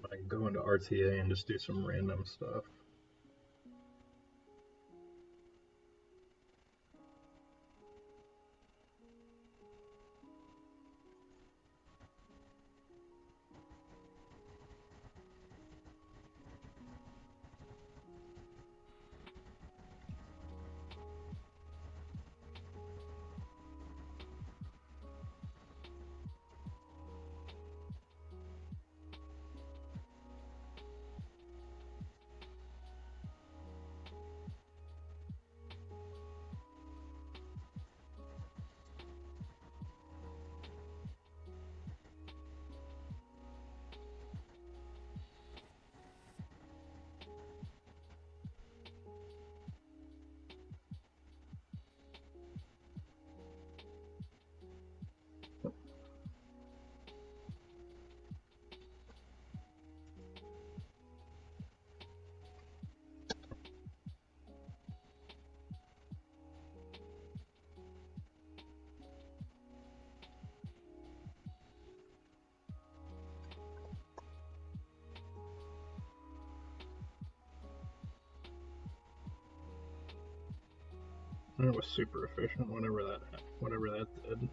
I can go into RTA and just do some random stuff. And it was super efficient, whatever that did.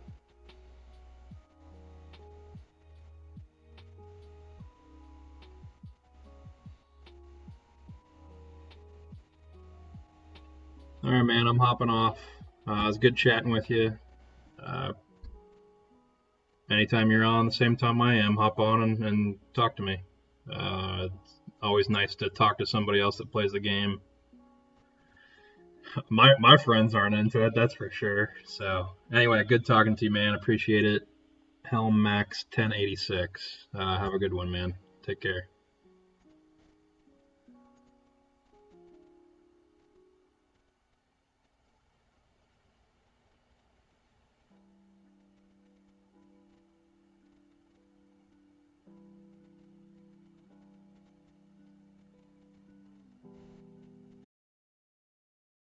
All right, man, I'm hopping off. It was good chatting with you. Anytime you're on the same time I am, hop on and talk to me. It's always nice to talk to somebody else that plays the game. My friends aren't into it, that's for sure. So anyway, good talking to you, man. Appreciate it. Helm Max 1086. Have a good one, man. Take care.